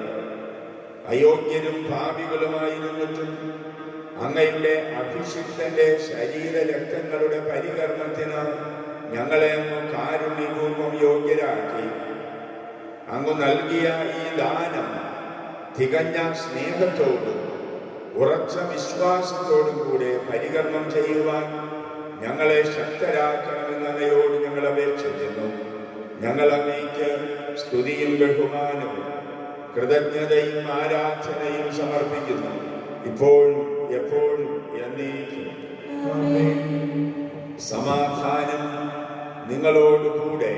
അയോഗ്യരും പാപികളുമായിരുന്നിട്ടും അങ്ങയുടെ അഭിഷിക്തന്റെ ശരീരരക്തങ്ങളുടെ പരികർമ്മത്തിന് ഞങ്ങളെ അങ്ങ് കാരുണ്യപൂർവം യോഗ്യരാക്കി. അങ്ങ് നൽകിയ ഈ ദാനം തികഞ്ഞ സ്നേഹത്തോടും ഉറച്ച വിശ്വാസത്തോടും കൂടെ പരികർമ്മം ചെയ്യുവാൻ ഞങ്ങളെ ശക്തരാക്കണമെന്ന് അങ്ങയോട് ഞങ്ങൾ അപേക്ഷിക്കുന്നു. ഞങ്ങൾ അങ്ങേക്ക് സ്തുതിയും ബഹുമാനവും കൃതജ്ഞതയും ആരാധനയും സമർപ്പിക്കുന്നു, ഇപ്പോഴും എപ്പോഴും എന്നേക്കും. സമാധാനം നിങ്ങളോടുകൂടെ.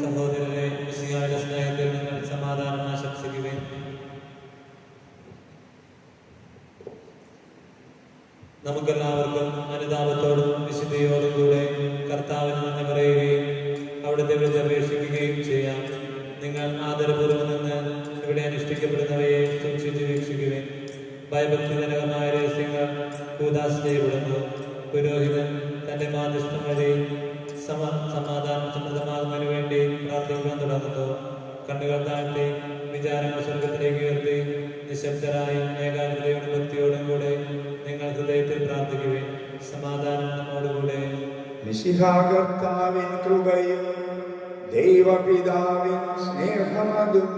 സഹോദരരെ, മിശിഹായുടെ സ്നേഹത്തിൽ നിങ്ങൾ സമാധാനം ആശംസിക്കുകയും നമുക്കെല്ലാവർക്കും അനുതാപത്തോടും വിശുദ്ധിയോടും കൂടെ കർത്താവിന് നന്ദി പറയുകയും അവിടുത്തെ വിളിച്ച് അപേക്ഷിക്കുകയും ചെയ്യാം. നിങ്ങൾ ആദരപൂർവ്വം നിന്ന് ഇവിടെ അനുഷ്ഠിക്കപ്പെടുന്നവയെ സൂക്ഷിച്ച് വീക്ഷിക്കുകയും ഭയഭക്തിജനകമായ രഹസ്യങ്ങൾ കൂദാശ ചെയ്യപ്പെടുന്നു. പുരോഹിതൻ തന്റെ മാധ്യസ്ഥം വഴി സമാധാനം സമൃദ്ധമാകുന്നതിനു വേണ്ടി പ്രാർത്ഥിക്കാൻ തുടങ്ങുന്നു. കണ്ണുകൾ താഴ്ത്തി വിചാരങ്ങൾ സ്വർഗത്തിലേക്ക് ഉയർത്തി നിശബ്ദരായും ഏകാഗ്രതയോടും ഭക്തിയോടും കൂടെ നിങ്ങൾ ഹൃദയത്തിൽ പ്രാർത്ഥിക്കുകയും സമാധാനം നമ്മോടുകൂടെ. മിശിഹാകർത്താവിൻ കൃപയും ദൈവപിതാവിൻ സ്നേഹമതും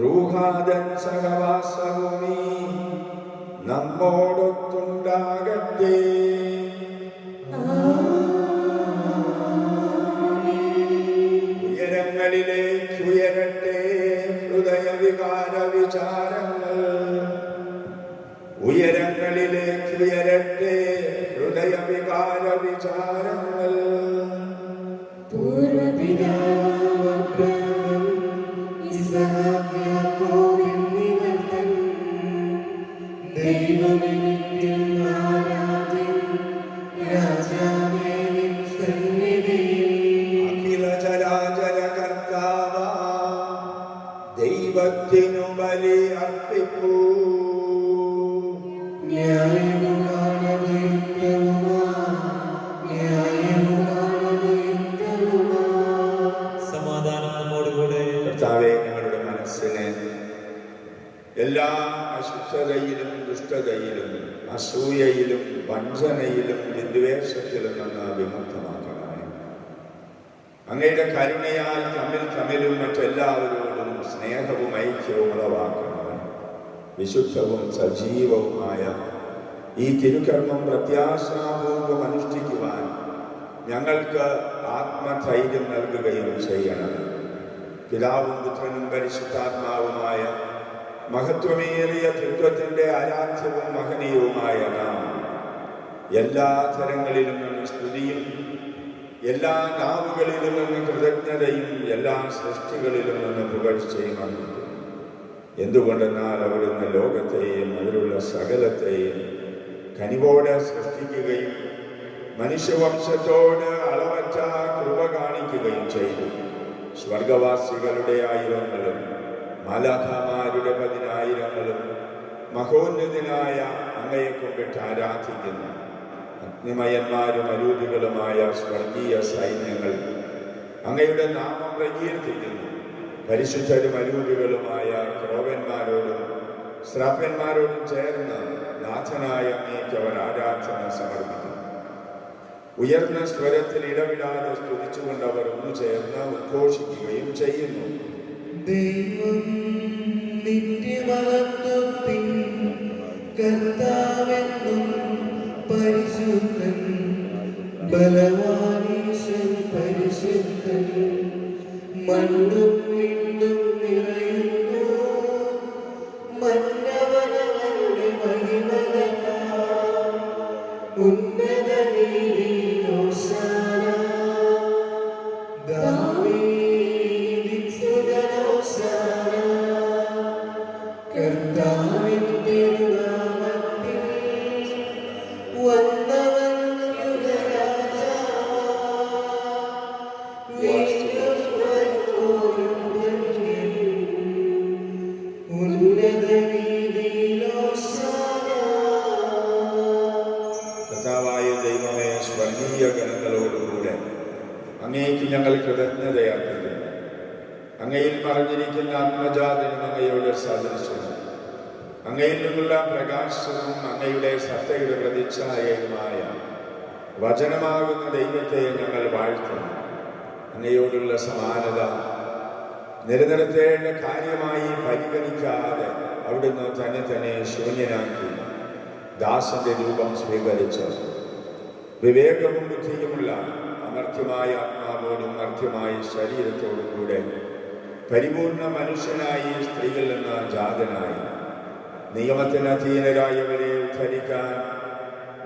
റൂഹാദൻ സഹവാസവുമീ നമ്മോടൊത്തുണ്ടാകട്ടെ. ഉയരങ്ങളിലേക്ക് ഉയരട്ടെ ഹൃദയവികാര വിചാരങ്ങൾ. ഉയരങ്ങളിലേക്ക് ഉയരട്ടെ ഹൃദയവികാര വിചാരങ്ങൾ. അഖില ചരാചര കർത്താവ, ദൈവത്തിനു ബലി അർപ്പിക്കൂ. സമാധാനം നമ്മോടുകൂടെ. കർത്താവേ, ഞങ്ങളുടെ മനസ്സിനെ എല്ലാ അശുദ്ധതയിലും ദുഷ്ടതയിലും അസൂയയിലും വഞ്ചനയിലും വിദ്വേഷത്തിലും നിന്ന് വിമുക്തമാക്കണമേ. അങ്ങയുടെ കരുണയാൽ തമ്മിലും മറ്റെല്ലാവരോടും സ്നേഹവും ഐക്യവും ഉളവാക്കണമേ. വിശുദ്ധവും സജീവവുമായ ഈ തിരുക്കർമ്മം പ്രത്യാശാപൂർവം അനുഷ്ഠിക്കുവാൻ ഞങ്ങൾക്ക് ആത്മധൈര്യം നൽകുകയും ചെയ്യണം. പിതാവും പുത്രനും പരിശുദ്ധാത്മാവുമായ മഹത്വമേറിയ തൃത്വത്തിന്റെ ആരാധ്യവും മഹനീയവുമായ നാം എല്ലാ തരങ്ങളിലും നിന്ന് സ്തുതിയും എല്ലാ നാവുകളിലും നിന്ന് കൃതജ്ഞതയും എല്ലാ സൃഷ്ടികളിലും നിന്ന് പുകഴ്ചയും അർപ്പിക്കുന്നു. എന്തുകൊണ്ടെന്നാൽ അവിടുന്ന് ലോകത്തെയും അതിലുള്ള സകലത്തെയും കനിവോടെ സൃഷ്ടിക്കുകയും മനുഷ്യവംശത്തോട് അളവറ്റ കൃപ കാണിക്കുകയും ചെയ്തു. സ്വർഗവാസികളുടെ ആയിരങ്ങളും മലഹമാരുടെ 10,000 മഹോന്നതനായ അങ്ങയെ കൊണ്ടിട്ട് ആരാധിക്കുന്നു. അഗ്നിമയന്മാരും അരൂപികളുമായ സ്വർഗീയ സൈന്യങ്ങൾ അങ്ങയുടെ നാമം പ്രകീർത്തിക്കുന്നു. പരിശുദ്ധരും അരൂപികളുമായ ക്രോവന്മാരോടും ശ്രാപ്പന്മാരോടും ചേർന്ന് നാഥനായ അങ്ങേക്ക് അവർ ആരാധന സമർപ്പിക്കുന്നു. ഉയർന്ന സ്വരത്തിൽ ഇടവിടാതെ സ്തുതിച്ചുകൊണ്ട് അവർ ഒന്നു ചേർന്ന് ഉദ്ഘോഷിക്കുകയും ചെയ്യുന്നു. ദൈവം നിത്യമഹത്വത്തിൻ കർത്താവെന്നും പരിശുദ്ധൻ ബലവാനീശൻ പരിശുദ്ധൻ മണ്ണും വീണ്ടും നിറയുന്നു മന്നവനവരുടെ മഹിമകളാൽ ഉന്നത നീതിയിൽ ഹോസാന ദാവീദിൻ സുതൻ ഹോസാന കർത്താവിൻ തിരുനാമത്തിൽ വന്നവൻ യുഗരാജാവാം വീണ്ടും വരുവോരും ധന്യൻ ഉന്നത നീതിയിൽ ഹോസാന. കർത്താവായ ദൈവമേ, സ്വർഗീയ ഗണങ്ങളോടുകൂടെ അങ്ങേക്ക് ഞങ്ങൾ കൃതജ്ഞതയർപ്പിക്കുന്നു. അങ്ങയിൽ മറഞ്ഞിരിക്കുന്ന ആത്മജാതനും അങ്ങയോട് സദൃശനും അങ്ങയിൽ നിന്നുള്ള പ്രകാശവും അങ്ങയുടെ സത്തയുടെ പ്രതിച്ഛായയുമായ വചനമാകുന്ന ദൈവത്തെ ഞങ്ങൾ വാഴ്ത്തുന്നു. അങ്ങയോടുള്ള സമാനത നിലനിർത്തേണ്ട കാര്യമായി പരിഗണിക്കാതെ അവിടുന്ന് തന്നെ ശൂന്യനാക്കി ദാസന്റെ രൂപം സ്വീകരിച്ച് വിവേകവും ബുദ്ധിയുമുള്ള അമർത്യമായ ആത്മാവോടും മർത്യമായ ശരീരത്തോടും കൂടെ പരിപൂർണ മനുഷ്യനായി സ്ത്രീയിൽ നിന്ന് ജാതനായി നിയമത്തിന് അധീനരായവരെ ഉദ്ധരിക്കാൻ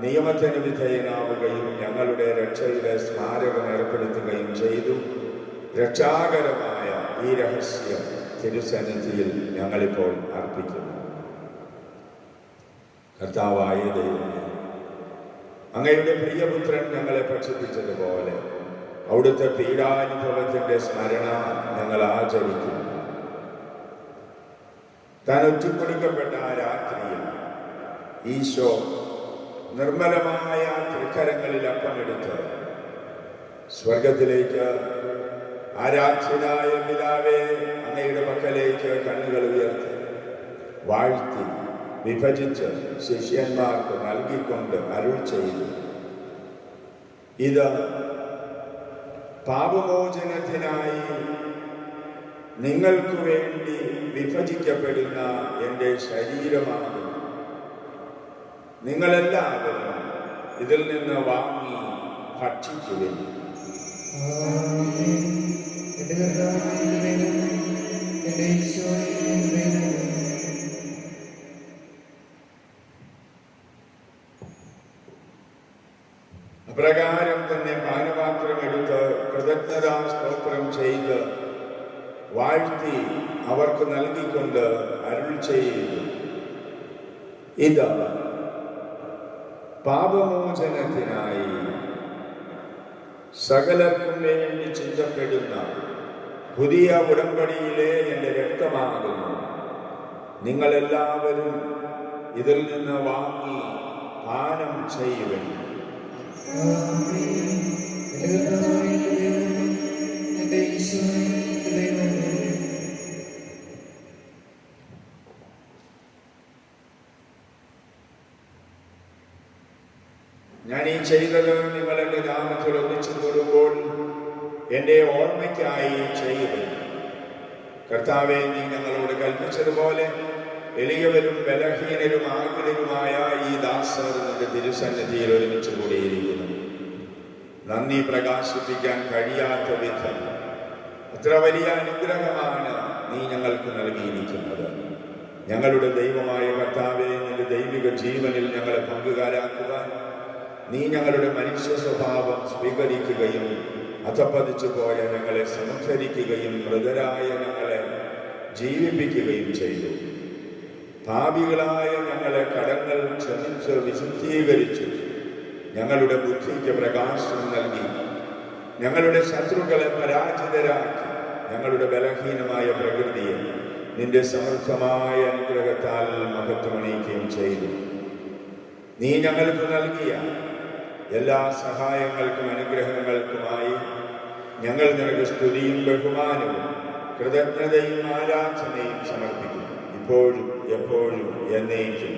നിയമത്തിന് വിധേയനാവുകയും ഞങ്ങളുടെ രക്ഷയുടെ സ്മാരകം ഏർപ്പെടുത്തുകയും ചെയ്തു. രക്ഷാകരമായ ഈ രഹസ്യം തിരുസന്നിധിയിൽ ഞങ്ങളിപ്പോൾ അർപ്പിക്കുന്നു. കർത്താവായ ദൈവമേ, അങ്ങയുടെ പ്രിയപുത്രൻ ഞങ്ങളെ ഭക്ഷിപ്പിച്ചതുപോലെ അവിടുത്തെ പീഡാനുഭവത്തിന്റെ സ്മരണ ഞങ്ങൾ ആചരിക്കുന്നു. താൻ ഒറ്റിക്കൊടുക്കപ്പെട്ട ആ രാത്രിയിൽ ഈശോ നിർമ്മലമായ തൃക്കരങ്ങളിൽ അപ്പമെടുത്ത് സ്വർഗത്തിലേക്ക് ആരാധ്യനായ പിതാവേ അങ്ങയുടെ പക്കലേക്ക് കണ്ണുകൾ ഉയർത്തി വാഴ്ത്തി വിഭജിച്ച് ശിഷ്യന്മാർക്ക് നൽകിക്കൊണ്ട് അരുൾ ചെയ്തു, ഇത് പാപമോചനത്തിനായി നിങ്ങൾക്ക് വേണ്ടി വിഭജിക്കപ്പെടുന്ന എൻ്റെ ശരീരമാകുന്നു. നിങ്ങളെല്ലാവരും ഇതിൽ നിന്ന് വാങ്ങി ഭക്ഷിക്കുവിൻ. അപ്രകാരം തന്നെ പാനപാത്രം എടുത്ത് കൃതജ്ഞതാ സ്തോത്രം ചെയ്ത് വാഴ്ത്തി അവർക്ക് നൽകിക്കൊണ്ട് അരുൾ ചെയ്തു, ഇത് പാപമോചനത്തിനായി സകലർക്കും വേണ്ടി ചിന്തപ്പെടുന്ന പുതിയ ഉടമ്പടിയിലെ എൻ്റെ രക്തമാകുന്നു. നിങ്ങളെല്ലാവരും ഇതിൽ നിന്ന് വാങ്ങി പാനം ചെയ്യുവിൻ. ഞാൻ ഈ ചെയ്തത് നിങ്ങൾ എൻ്റെ നാമത്തിൽ ഒന്നിച്ചു കൂടുമ്പോൾ എൻ്റെ ഓർമ്മയ്ക്കായി ചെയ്യുവിൻ. കർത്താവെ, നീ ഞങ്ങളോട് കൽപ്പിച്ചതുപോലെ എളിയവരും ബലഹീനരും ആകുലരുമായ ഈ ദാസർ നിന്റെ തിരുസന്നിധിയിൽ ഒരുമിച്ച് കൂടിയിരിക്കുന്നു. നന്ദി പ്രകാശിപ്പിക്കാൻ കഴിയാത്ത വിധം അത്ര വലിയ അനുഗ്രഹമാണ് നീ ഞങ്ങൾക്ക് നൽകിയിരിക്കുന്നത്. ഞങ്ങളുടെ ദൈവമായ കർത്താവെ, നിന്റെ ദൈവിക ജീവനിൽ ഞങ്ങളെ പങ്കുകാരാക്കുവാൻ നീ ഞങ്ങളുടെ മനുഷ്യ സ്വഭാവം സ്വീകരിക്കുകയും അധപ്പതിച്ചു പോയ ഞങ്ങളെ സംസ്കരിക്കുകയും മൃതരായ ഞങ്ങളെ ജീവിപ്പിക്കുകയും ചെയ്തു. പാപികളായ ഞങ്ങളെ കടങ്ങൾ ക്ഷമിച്ച് വിശുദ്ധീകരിച്ചു. ഞങ്ങളുടെ ബുദ്ധിക്ക് പ്രകാശം നൽകി ഞങ്ങളുടെ ശത്രുക്കളെ പരാജിതരാക്കി ഞങ്ങളുടെ ബലഹീനമായ പ്രകൃതിയെ നിന്റെ സമൃദ്ധമായ അനുഗ്രഹത്താൽ മഹത്വമണിയിക്കുകയും ചെയ്തു. നീ ഞങ്ങൾക്ക് നൽകിയ എല്ലാ സഹായങ്ങൾക്കും അനുഗ്രഹങ്ങൾക്കുമായി ഞങ്ങൾ നിനക്ക് സ്തുതിയും ബഹുമാനവും കൃതജ്ഞതയും ആരാധനയും സമർപ്പിക്കുന്നു, ഇപ്പോഴും എപ്പോഴും എന്നേക്കും.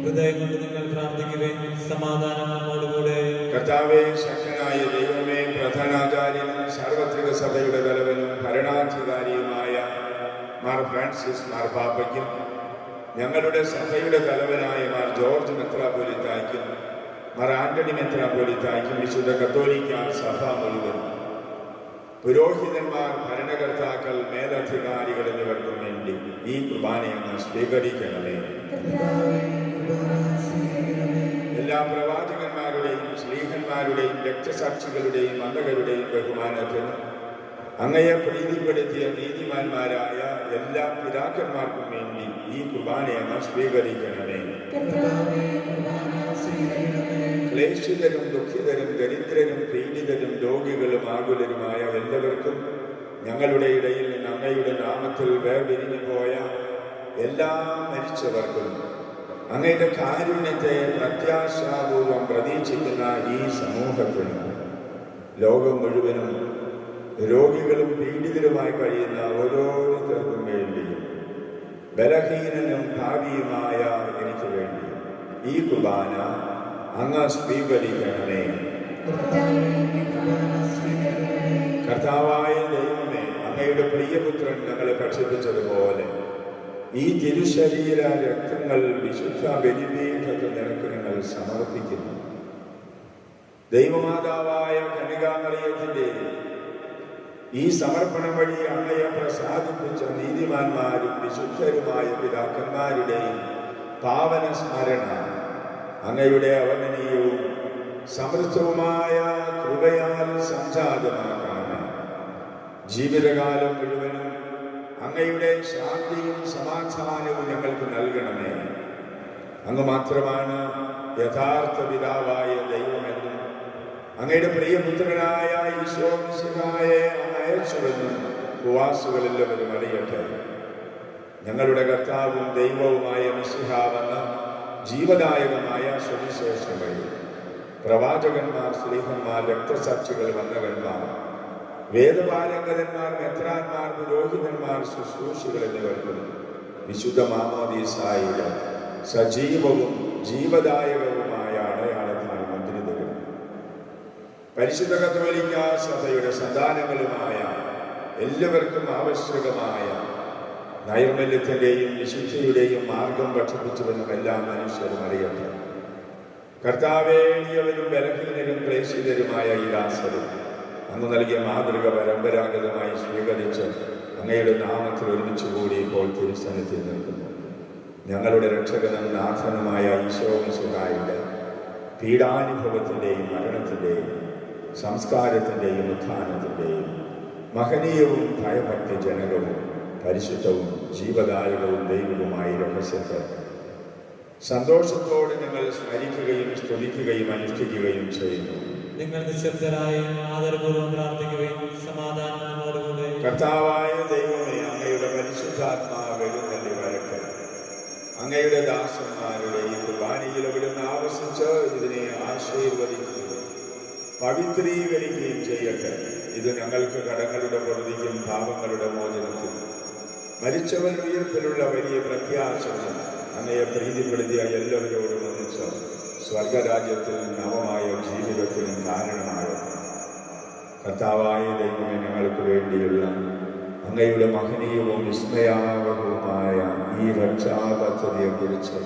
ഹൃദയം കൊണ്ട് നിങ്ങൾ പ്രാർത്ഥിക്കുകയും സമാധാനം നമ്മോടുകൂടെ. കർത്താവേ, ശക്തനായ ദൈവമേ, പ്രധാനാചാര്യനും സാർവത്രിക സഭയുടെ തലവനും ഭരണാധികാരിയുമായ മാർ ഫ്രാൻസിസ് മാർപ്പാപ്പയ്ക്കും ഞങ്ങളുടെ സഭയുടെ തലവനായ മാർ ജോർജ് മെത്രാപ്പൊലീത്തായ്ക്കും മാർ ആന്റണി മെത്രാപ്പൊലീത്തായ്ക്കും വിശുദ്ധ കത്തോലിക്ക സഭ മുഴുവൻ പുരോഹിതന്മാർ, ഭരണകർത്താക്കൾ, മേലധികാരികൾ എന്നിവർക്കും വേണ്ടി ഈ കുർബാനയെ അങ്ങ് സ്വീകരിക്കണമേ. എല്ലാ പ്രവാചകന്മാരുടെയും ശ്ലീഹന്മാരുടെയും രക്തസാക്ഷികളുടെയും അന്തകരുടെയും ബഹുമാനത്തിന് അങ്ങയെ പ്രീതിപ്പെടുത്തിയ നീതിമാന്മാരായ എല്ലാ പിതാക്കന്മാർക്കും വേണ്ടി ഈ കുർബാനയെ അങ്ങ് സ്വീകരിക്കണമേ. ക്ലേശിതരും ദുഃഖിതരും ദരിദ്രരും പീഡിതരും രോഗികളും ആകുലരുമായ എല്ലാവർക്കും ഞങ്ങളുടെ ഇടയിൽ നിന്ന് അങ്ങയുടെ നാമത്തിൽ വേർപിരിഞ്ഞു പോയ എല്ലാ മരിച്ചവർക്കും അങ്ങയുടെ കാരുണ്യത്തെ പ്രത്യാശാപൂർവം പ്രതീക്ഷിക്കുന്ന ഈ സമൂഹത്തിനും ലോകം മുഴുവനും രോഗികളും പീഡിതരുമായി കഴിയുന്ന ഓരോരുത്തർക്കും വേണ്ടിയും ബലഹീനനും ഭാവിയുമായ എനിക്ക് വേണ്ടി ഈ കുർബാന അങ്ങ് സ്വീകരിക്കണമേ. കർത്താവായ ദൈവമേ, അങ്ങയുടെ പ്രിയപുത്രൻ ഞങ്ങളെ ഭക്ഷിപ്പിച്ചതുപോലെ ഈ തിരുശരീര രക്തങ്ങൾ വിശുദ്ധ ബലിപീഠത്തിൽ നിനക്ക് ഞങ്ങൾ സമർപ്പിക്കുന്നു. ദൈവമാതാവായ കന്യകാമറിയത്തിന്റെ ഈ സമർപ്പണം വഴി അങ്ങയെ പ്രസാദിപ്പിച്ച നീതിമാന്മാരും വിശുദ്ധരുമായ പിതാക്കന്മാരുടെയും പാവന സ്മരണ അങ്ങയുടെ അവർണ്ണനീയവും സമൃദ്ധവുമായ കൃപയാൽ സംജാതമാക്കണമേ. ജീവിതകാലം മുഴുവനും അങ്ങയുടെ ശാന്തിയും സമാധാനവും ഞങ്ങൾക്ക് നൽകണമേ. അങ്ങ് മാത്രമാണ് യഥാർത്ഥ പിതാവായ ദൈവമെന്നും അങ്ങയുടെ പ്രിയപുത്രനായ ഈശോ മിശിഹായെ അങ്ങ് അയച്ചുവെന്നും ഉപവാസികളെല്ലാവരും അറിയട്ടെ. ഞങ്ങളുടെ കർത്താവും ദൈവവുമായ മിശിഹ വന്ന ജീവദായകമായ സുവിശേഷം വഴി പ്രവാചകന്മാർ, ശ്ലീഹന്മാർ, രക്തസാക്ഷികൾ, വന്ദകന്മാർ, വേദപാരംഗതന്മാർ, മെത്രാന്മാർ, പുരോഹിതന്മാർ, ശുശ്രൂഷികൾ എന്നിവർക്കും വിശുദ്ധ മാമോദീസായിലെ സജീവവും ജീവദായകവുമായ അടയാളത്താൽ മുദ്രിതരും പരിശുദ്ധ കത്തോലിക്ക സഭയുടെ സന്താനങ്ങളുമായ എല്ലാവർക്കും ആവശ്യകമായ നൈർമല്യത്തിന്റെയും വിശുദ്ധിയുടെയും മാർഗം പഠിപ്പിച്ചുവെന്നും എല്ലാ മനുഷ്യരും അറിയട്ടെ. കർത്താവേ, എളിയവരും ബലഹീനരും ക്ലേശിതരുമായ ഈ ദാസരും അങ്ങ് നൽകിയ മാതൃക പരമ്പരാഗതമായി സ്വീകരിച്ച് അങ്ങയുടെ നാമത്തിൽ ഒരുമിച്ച് കൂടി ഇപ്പോൾ തിരുസന്നിധിയിൽ നിൽക്കുന്നു. ഞങ്ങളുടെ രക്ഷകനും നാഥനുമായ ഈശോ മിശിഹായുടെ പീഡാനുഭവത്തിൻ്റെയും മരണത്തിൻ്റെയും സംസ്കാരത്തിൻ്റെയും ഉത്ഥാനത്തിൻ്റെയും മഹനീയവും ഭയഭക്തിജനകവും പരിശുദ്ധവും ജീവദായകവും ദൈവികവുമായ രഹസ്യത്തെ സന്തോഷത്തോടെ ഞങ്ങൾ സ്മരിക്കുകയും സ്തുതിക്കുകയും അനുഷ്ഠിക്കുകയും ചെയ്യുന്നു. നിങ്ങൾ നിശബ്ദരായി ആദരപൂർവ്വം പ്രാർത്ഥിക്കുകയും സമാധാനം നമ്മോടുകൂടെ. കർത്താവായ ദൈവമേ, അങ്ങയുടെ പരിശുദ്ധാത്മാവ് എഴുന്നള്ളി വരട്ടെ. അങ്ങയുടെ ദാസന്മാരുടെ ഈ കുർബാനയിൽ അവിടുന്ന് ആവസിച്ച് ഇതിനെ ആശീർവദിക്കുകയും പവിത്രീകരിക്കുകയും ചെയ്യട്ടെ. ഇത് ഞങ്ങൾക്ക് കടങ്ങളുടെ പൊറുതിക്കും പാപങ്ങളുടെ മോചനത്തിനും മരിച്ചവൻ ഉയർപ്പിലുള്ള വലിയ പ്രത്യാശയും അങ്ങയെ പ്രീതിപ്പെടുത്തിയ എല്ലാവരോടും ഒന്നിച്ച് സ്വർഗരാജ്യത്തിൽ നവമായ ജീവിതത്തിനും കാരണമാകും. കർത്താവായ ദൈവമേ, ഞങ്ങൾക്ക് വേണ്ടിയുള്ള അങ്ങയുടെ മഹനീയവും വിസ്മയാവഹവുമായ ഈ രക്ഷാപദ്ധതിയെക്കുറിച്ച്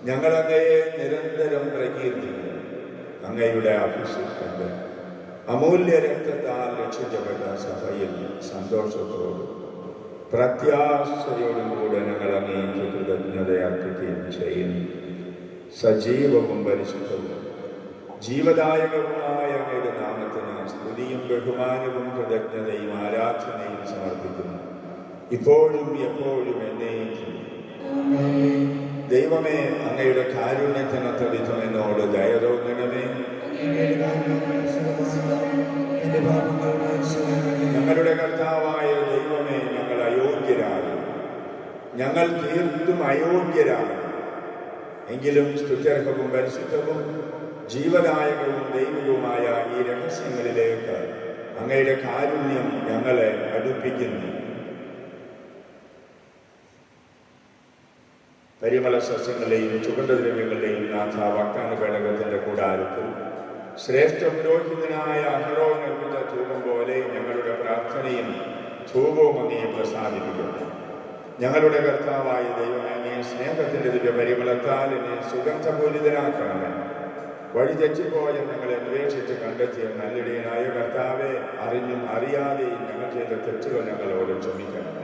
ഞങ്ങൾ അങ്ങയെ നിരന്തരം പ്രകീർത്തിക്കുന്നു. അങ്ങയുടെ അഭിഷിക്തന്റെ അമൂല്യ രക്തത്താൽ രക്ഷിക്കപ്പെട്ട സഭയിൽ സന്തോഷത്തോടും പ്രത്യാശയോടും കൂടെ ഞങ്ങൾ അങ്ങേക്ക് കൃതജ്ഞതയർപ്പിക്കുകയും ചെയ്യുന്നു. സജീവവും പരിശുദ്ധവും ജീവദായകവുമായ അങ്ങയുടെ നാമത്തിന് സ്തുതിയും ബഹുമാനവും കൃതജ്ഞതയും ആരാധനയും സമർപ്പിക്കുന്നു, ഇപ്പോഴും എപ്പോഴും എന്നേക്കും. ദൈവമേ, അങ്ങയുടെ കാരുണ്യത്തിനൊത്ത വിധം എന്നോട് ദയ തോന്നണമേ. ഞങ്ങളുടെ കർത്താവായ ദൈവമേ, ഞങ്ങൾ അയോഗ്യരാണ്, ഞങ്ങൾ തീർത്തും അയോഗ്യരാണ്. എങ്കിലും സ്തുത്യർഹവും പരിശുദ്ധവും ജീവദായകവും ദൈവികവുമായ ഈ രഹസ്യങ്ങളിലേക്ക് അങ്ങയുടെ കാരുണ്യം ഞങ്ങളെ അടുപ്പിക്കുന്നു. പരിമള സസ്യങ്ങളെയും സുഗന്ധദ്രവ്യങ്ങളുടെയും നാഥ വാഗ്ദാന പേടകത്തിന്റെ കൂടാരത്തിൽ ശ്രേഷ്ഠ പുരോഹിതനായ അഹരോൻ നിർമ്മിച്ച ധൂപം പോലെ ഞങ്ങളുടെ പ്രാർത്ഥനയും ധൂപവും അങ്ങയെ പ്രസാദിപ്പിക്കുന്നു. ഞങ്ങളുടെ കർത്താവായ ദൈവമേ, അങ്ങേ സ്നേഹത്തിന്റെ ദിവ്യ പരിമളത്താൽ എന്നെ സുഗന്ധപൂരിതനാക്കണമേ. വഴി തെറ്റിപ്പോയ ഞങ്ങളെ അന്വേഷിച്ച് കണ്ടെത്തിയ നല്ലിടയനായ കർത്താവെ, അറിഞ്ഞും അറിയാതെയും ഞങ്ങൾ ചെയ്ത തെറ്റുകൾ ഞങ്ങളോട് ക്ഷമിക്കണമേ.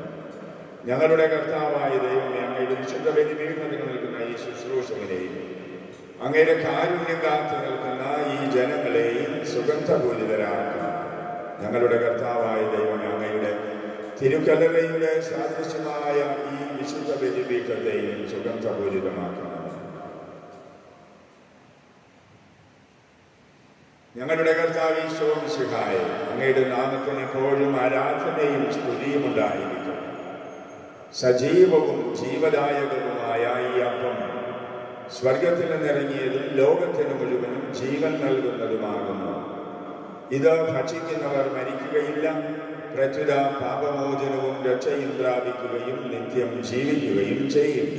ഞങ്ങളുടെ കർത്താവായ ദൈവമേ, അങ്ങയുടെ വിശുദ്ധ ബലിപീഠത്തിൽ നിൽക്കുന്ന ഈ ശുശ്രൂഷകനെയും അങ്ങയുടെ കാരുണ്യം കാത്തു നിൽക്കുന്ന ഈ ജനങ്ങളെയും സുഗന്ധപൂരിതരാക്കണം. ഞങ്ങളുടെ കർത്താവായ ദൈവമേ, അങ്ങയുടെ തിരുക്കല്ലറയുടെ സാദൃശ്യമായ ഈ വിശുദ്ധ ബലിപീഠത്തെയും സുഗന്ധപൂരിതമാക്കണം. ഞങ്ങളുടെ കർത്താവ് ഈശോ മിശിഹായെ, അങ്ങയുടെ നാമത്തിന് എപ്പോഴും ആരാധനയും സ്തുതിയും ഉണ്ടായിരിക്കും. സജീവവും ജീവദായകവുമായ ഈ അപ്പം സ്വർഗത്തിൽ നിന്നിറങ്ങിയതും ലോകത്തിന് മുഴുവനും ജീവൻ നൽകുന്നതുമാകുന്നു. ഇത് ഭക്ഷിക്കുന്നവർ മരിക്കുകയില്ല, പ്രത്യുത പാപമോചനവും രക്ഷയും പ്രാപിക്കുകയും നിത്യം ജീവിക്കുകയും ചെയ്യും.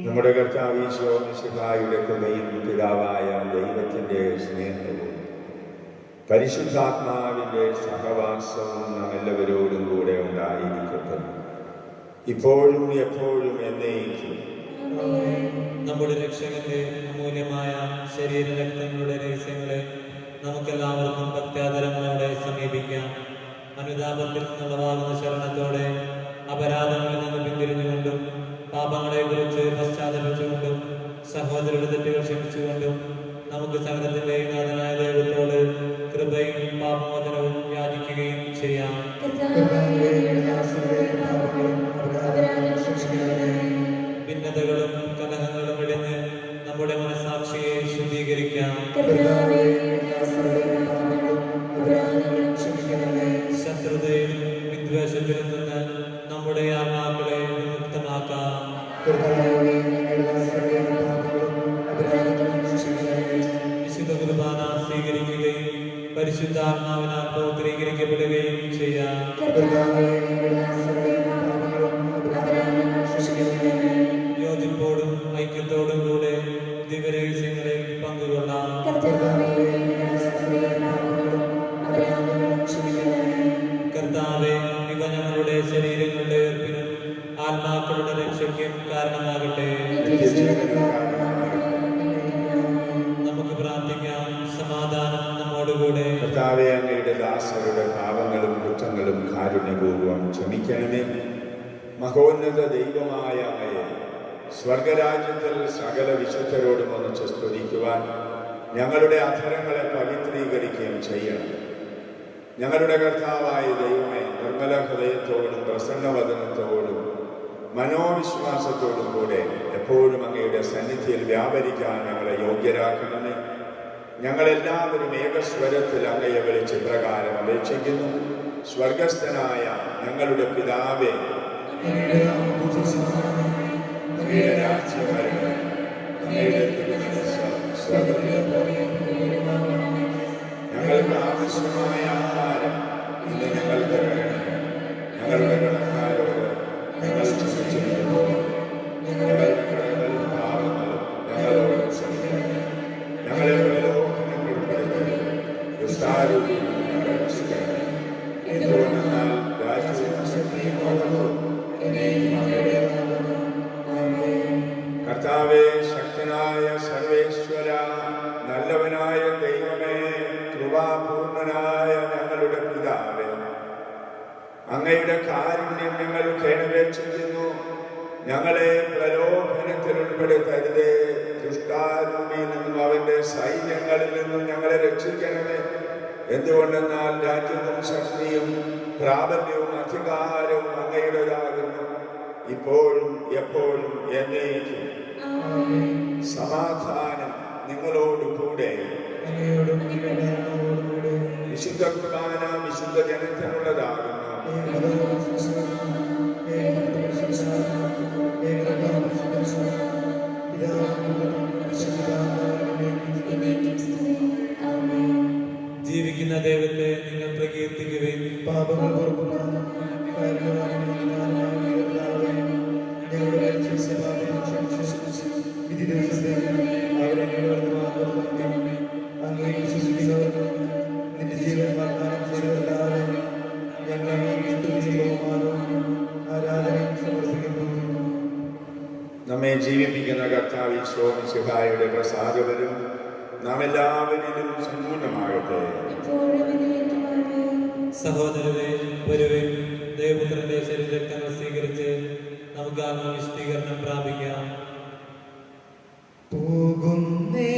നമ്മുടെ കർത്താവ് ഈശോ മിശിഹായുടെ കൃപയും പിതാവായ ദൈവത്തിൻ്റെ സ്നേഹവും പരിശുദ്ധാത്മാവിൻ്റെ സഹവാസവും നാം എല്ലാവരോടും കൂടെ ഉണ്ടായിരിക്കട്ടെ, ഇപ്പോഴും എപ്പോഴും എന്നേക്കും. നമ്മുടെ രക്ഷകന്റെ അമൂല്യമായ ശരീരരക്തങ്ങളുടെ രഹസ്യങ്ങളെ നമുക്കെല്ലാവർക്കും ഭക്ത്യാദരങ്ങളോടെ സമീപിക്കാം. അനുതാപത്തിൽ നിന്നുള്ളവാകുന്ന ശരണത്തോടെ അപരാധങ്ങളിൽ നിന്ന് പിന്തിരിഞ്ഞുകൊണ്ടും പാപങ്ങളെക്കുറിച്ച് പശ്ചാത്തപിച്ചുകൊണ്ടും സഹോദരരുടെ തെറ്റുകൾ ക്ഷമിച്ചുകൊണ്ടും നമുക്ക് സകലത്തിന്റെ നാഥനായ ദൈവത്തോട് കൃപയും പാപമോചനവും യാചിക്കുകയും ചെയ്യാം. ഭിന്നതകളും കലഹങ്ങളും ഇടിഞ്ഞ് നമ്മുടെ മനസാക്ഷിയെ ശുദ്ധീകരിക്കാം. ശത്രുതയിലും വിദ്വേഷത്തിലും നിന്ന് നമ്മുടെ ആത്മാക്കളെ വിമുക്തമാക്കാം. വിശുദ്ധ കുർബാന സ്വീകരിക്കുകയും പരിശുദ്ധാത്മാവിനാൽ പൗത്രീകരിക്കപ്പെടുകയും ചെയ്യാം. യോജിപ്പോടും ഐക്യത്തോടും കൂടെ ദിവ്യരഹസ്യങ്ങളിൽ പങ്കുകൊള്ളാം. കർത്താവേ, ഇവ ഞങ്ങളുടെ ശരീരങ്ങളുടെ ഉയർപ്പിനും ആത്മാക്കളുടെ രക്ഷയ്ക്കും കാരണമാകട്ടെ. നമുക്ക് പ്രാർത്ഥിക്കാം. സമാധാനം നമ്മോടുകൂടെ. കർത്താവേ, അങ്ങയുടെ ദാസരുടെ പാപങ്ങളും കുറ്റങ്ങളും കാരുണ്യപൂർവ്വം ക്ഷമിക്കണമേ. മഹോന്നത ദൈവമായ അങ്ങയെ സ്വർഗരാജ്യത്തിൽ സകല വിശുദ്ധരോടും ഒന്നിച്ച് സ്തുതിക്കുവാൻ ഞങ്ങളുടെ അധരങ്ങളെ പവിത്രീകരിക്കുകയും ചെയ്യണം. ഞങ്ങളുടെ കർത്താവായ ദൈവമേ, നിർമ്മല ഹൃദയത്തോടും പ്രസന്നവദനത്തോടും മനോവിശ്വാസത്തോടും കൂടെ എപ്പോഴും അങ്ങയുടെ സന്നിധിയിൽ വ്യാപരിക്കാൻ ഞങ്ങളെ യോഗ്യരാക്കണമേ. ഞങ്ങളെല്ലാവരും ഏകസ്വരത്തിൽ അങ്ങയെ വിളിച്ച് പ്രകാരം അപേക്ഷിക്കുന്നു. സ്വർഗസ്ഥനായ ഞങ്ങളുടെ പിതാവേ, അങ്ങയുടെ രാജ്യം വരണമേ. അങ്ങയുടെ തിരുമനസ്സ് സ്വർഗ്ഗത്തിലെ പോലെ ഭൂമിയിലുമാകണമേ. കർത്താവേ, ശക്തനായ സർവേശ്വര, നല്ലവനായ ദൈവമേ, കൃപാപൂർണനായ ഞങ്ങളുടെ പിതാവേ, അങ്ങയുടെ കാരുണ്യം ഞങ്ങൾ കേണപേക്ഷിക്കുന്നു. ഞങ്ങളെ പ്രലോഭനത്തിൽ ഉൾപ്പെടുത്തരുതേ. ദുഷ്ടാരൂപിയിൽ നിന്നും അവന്റെ സൈന്യങ്ങളിൽ നിന്നും ഞങ്ങളെ രക്ഷിക്കണമേ. എന്തുകൊണ്ടെന്നാൽ രാജ്യവും ശക്തിയും പ്രാബല്യവും അധികാരവും അങ്ങയുടേതാകുന്നു, ഇപ്പോഴും എപ്പോഴും എന്നേക്കും. സമാധാനം നിങ്ങളോട് കൂടെ. വിശുദ്ധ കുർബാന വിശുദ്ധ ജനത്തിനുള്ളതാകുന്നു. ജീവിക്കുന്ന ദൈവത്തെ നിങ്ങൾ പ്രകീർത്തിക്കുകയും പാപങ്ങൾ വിധി ദിവസത്തെ അവരെ അങ്ങേ വിശ്വസിക്കുന്നവർക്ക് നിന്റെ ജീവൻ വാഗ്ദാനം ചെയ്തവരല്ലാതെ ഞങ്ങൾ ആരാധനയും സമർപ്പിക്കുന്നു. നമ്മെ ജീവിപ്പിക്കുന്ന കർത്താവ് ഈശോ മിശിഹായുടെ പ്രസാദവരും നാം എല്ലാവരിലും സമ്പൂർണ്ണമാകട്ടെ. സഹോദരരെ, വരുവിൻ, ദൈവപുത്രന്റെ ശരീരരക്തങ്ങൾ സ്വീകരിച്ച് നമുക്ക് ആത്മവിശുദ്ധീകരണം പ്രാപിക്കാം. പോകുന്നേ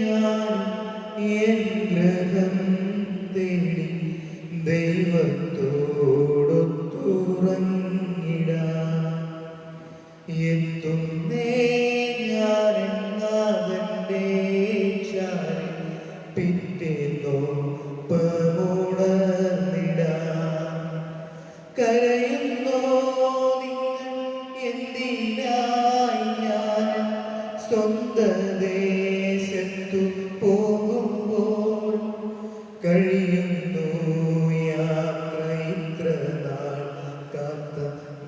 ഞാൻ എൻ ഗൃഹം തേടി ദൈവത്തോടൊത്തുറങ്ങിടാൻ. എത്തുന്നേ ഞാൻ നാഥന്റെ ചാരി പിറ്റേന്നൊപ്പമുണർന്നിടാൻ. കരയുന്നോ നിങ്ങൾ എന്തിനായി ഞാൻ സ്വന്ത ദേശത്തു പോകുമ്പോൾ? കഴിയുന്നു യാത്ര ഇത്ര നാൾ കാത്ത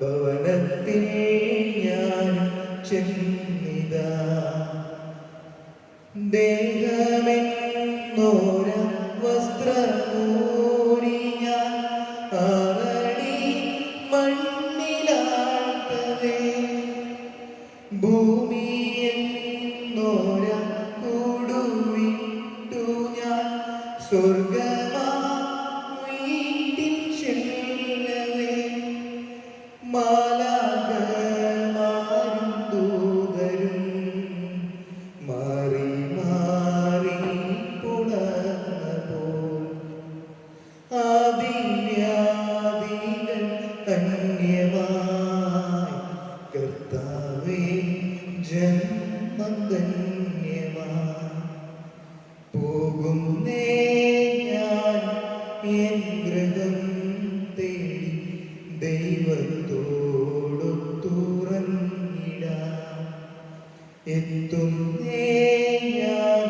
ഭവനത്തിൽ ഞാൻ ചെന്നിതാ. ദേഹമെന്നോര വസ്ത്രമൂരി ഞാൻ ആറടി മണ്ണിലാഴ്ത്തവേ. ഭൂമിയെന്നോര കൂടുവിട്ടു ഞാൻ സ്വർഗമാ വീട്ടിൽ ചെല്ലവേ. മാലാഖമാരും ദൂതരും മാറി മാറി പുണർന്നപ്പോൾ ആദിവ്യാദികൾ ധന്യമായി. കർത്താവേ, ജന്മം ധന്യമായി. പോകുന്നേ ഞാൻ എൻ ഗൃഹം തേടി ദൈവത്തോടൊത്തുറങ്ങിടാൻ. എത്തുന്നേ ഞാൻ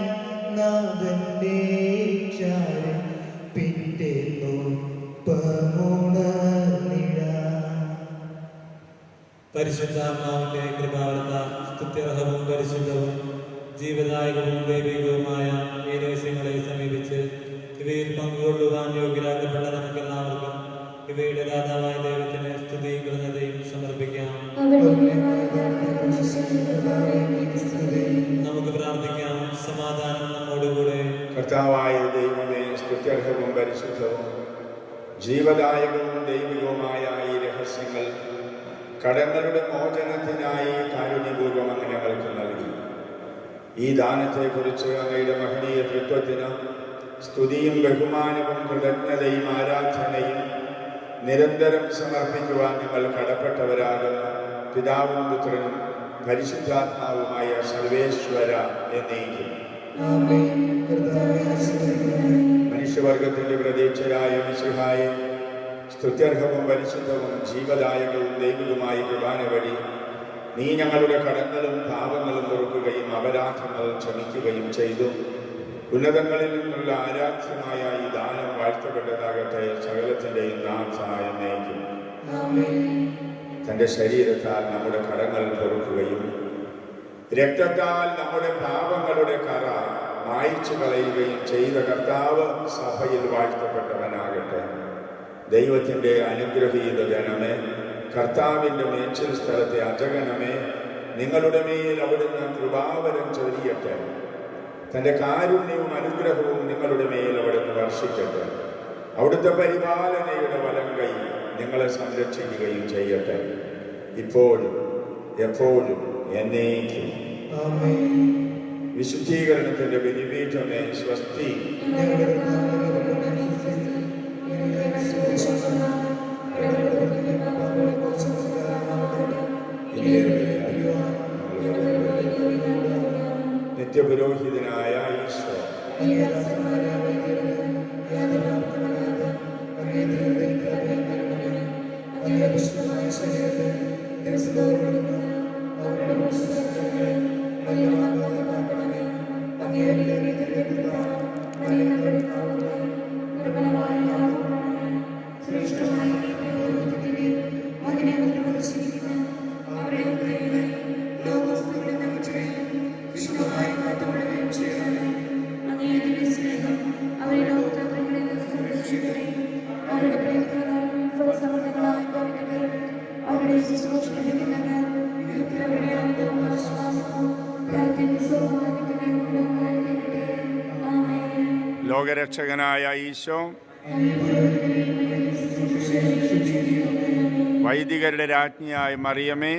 നാഥന്റെ ചാരി പിറ്റേന്നൊപ്പമുണർന്നിടാൻ. പരിശുദ്ധാത്മാവിന്റെ കൃപാവൃത്ത സ്തുത്യർഹവും പരിശുദ്ധവും ജീവദായകവും ദൈവികവുമായ ഈ രഹസ്യങ്ങളെ സമീപിച്ച് ഇവയിൽ പങ്കുകൊള്ളുവാൻ യോഗ്യരാക്കപ്പെട്ട നമുക്കെല്ലാവർക്കും ഇവയുടെ ദാതാവായ ദൈവത്തിന് സ്തുതിയും കൃതജ്ഞതയും സമർപ്പിക്കാം. നമുക്ക് പ്രാർത്ഥിക്കാം. സമാധാനം നമ്മോടുകൂടെ. കർത്താവായ ദൈവമേ, സ്തുത്യർഹവും പരിശുദ്ധവും ജീവദായകവും ദൈവികവുമായ ഈ രഹസ്യങ്ങൾ കടങ്ങളുടെ മോചനത്തിനായി കാരുണ്യപൂർവ്വം അങ്ങ് ഞങ്ങൾക്ക് നൽകി. ഈ ദാനത്തെക്കുറിച്ച് അങ്ങയുടെ മഹനീയ തൃത്വത്തിന് സ്തുതിയും ബഹുമാനവും കൃതജ്ഞതയും ആരാധനയും നിരന്തരം സമർപ്പിക്കുവാൻ ഞങ്ങൾ കടപ്പെട്ടവരാകുന്ന പിതാവും പുത്രനും പരിശുദ്ധാത്മാവുമായ സർവേശ്വര എന്നേക്കും. മനുഷ്യവർഗത്തിന്റെ പ്രതീക്ഷയായ മിശിഹായെ, സ്തുത്യർഹവും പരിശുദ്ധവും ജീവദായകവും ദൈവികവുമായ കുർബാന വഴി നീ ഞങ്ങളുടെ കടങ്ങളും പാപങ്ങളും പൊറുക്കുകയും അപരാധങ്ങൾ ക്ഷമിക്കുകയും ചെയ്തു. ഉന്നതങ്ങളിൽ നിന്നുള്ള ആരാധ്യമായ ഈ ദാനം വാഴ്ത്തപ്പെട്ടതാകട്ടെ. സകലത്തിന്റെയും നാഥായ എന്നേക്കും. തന്റെ ശരീരത്താൽ നമ്മുടെ കടങ്ങൾ പൊറുക്കുകയും രക്തത്താൽ നമ്മുടെ പാപങ്ങളുടെ കറ മായ്ച്ചു കളയുകയും ചെയ്ത കർത്താവ് സഭയിൽ വാഴ്ത്തപ്പെട്ടവനാകട്ടെ. ദൈവത്തിൻ്റെ അനുഗ്രഹീത ജനമേ, കർത്താവിൻ്റെ മേച്ചിൽ സ്ഥലത്തെ അജഗണമേ, നിങ്ങളുടെ മേൽ അവിടുന്ന് കൃപാവരം ചൊരിയട്ടെ. തൻ്റെ കാരുണ്യവും അനുഗ്രഹവും നിങ്ങളുടെ മേൽ അവിടുന്ന് വർഷിക്കട്ടെ. അവിടുത്തെ പരിപാലനയുടെ വലങ്കൈ നിങ്ങളെ സംരക്ഷിക്കുകയും ചെയ്യട്ടെ, ഇപ്പോഴും എപ്പോഴും എന്നേക്കും. വിശുദ്ധീകരണത്തിന്റെ ബലിപീഠമേ സ്വസ്തി. നിത്യപുരോഹിതനായ ഈശോ, ലോകരക്ഷകനായ ഈശോ, വൈദികരുടെ രാജ്ഞിയായ മറിയമേ,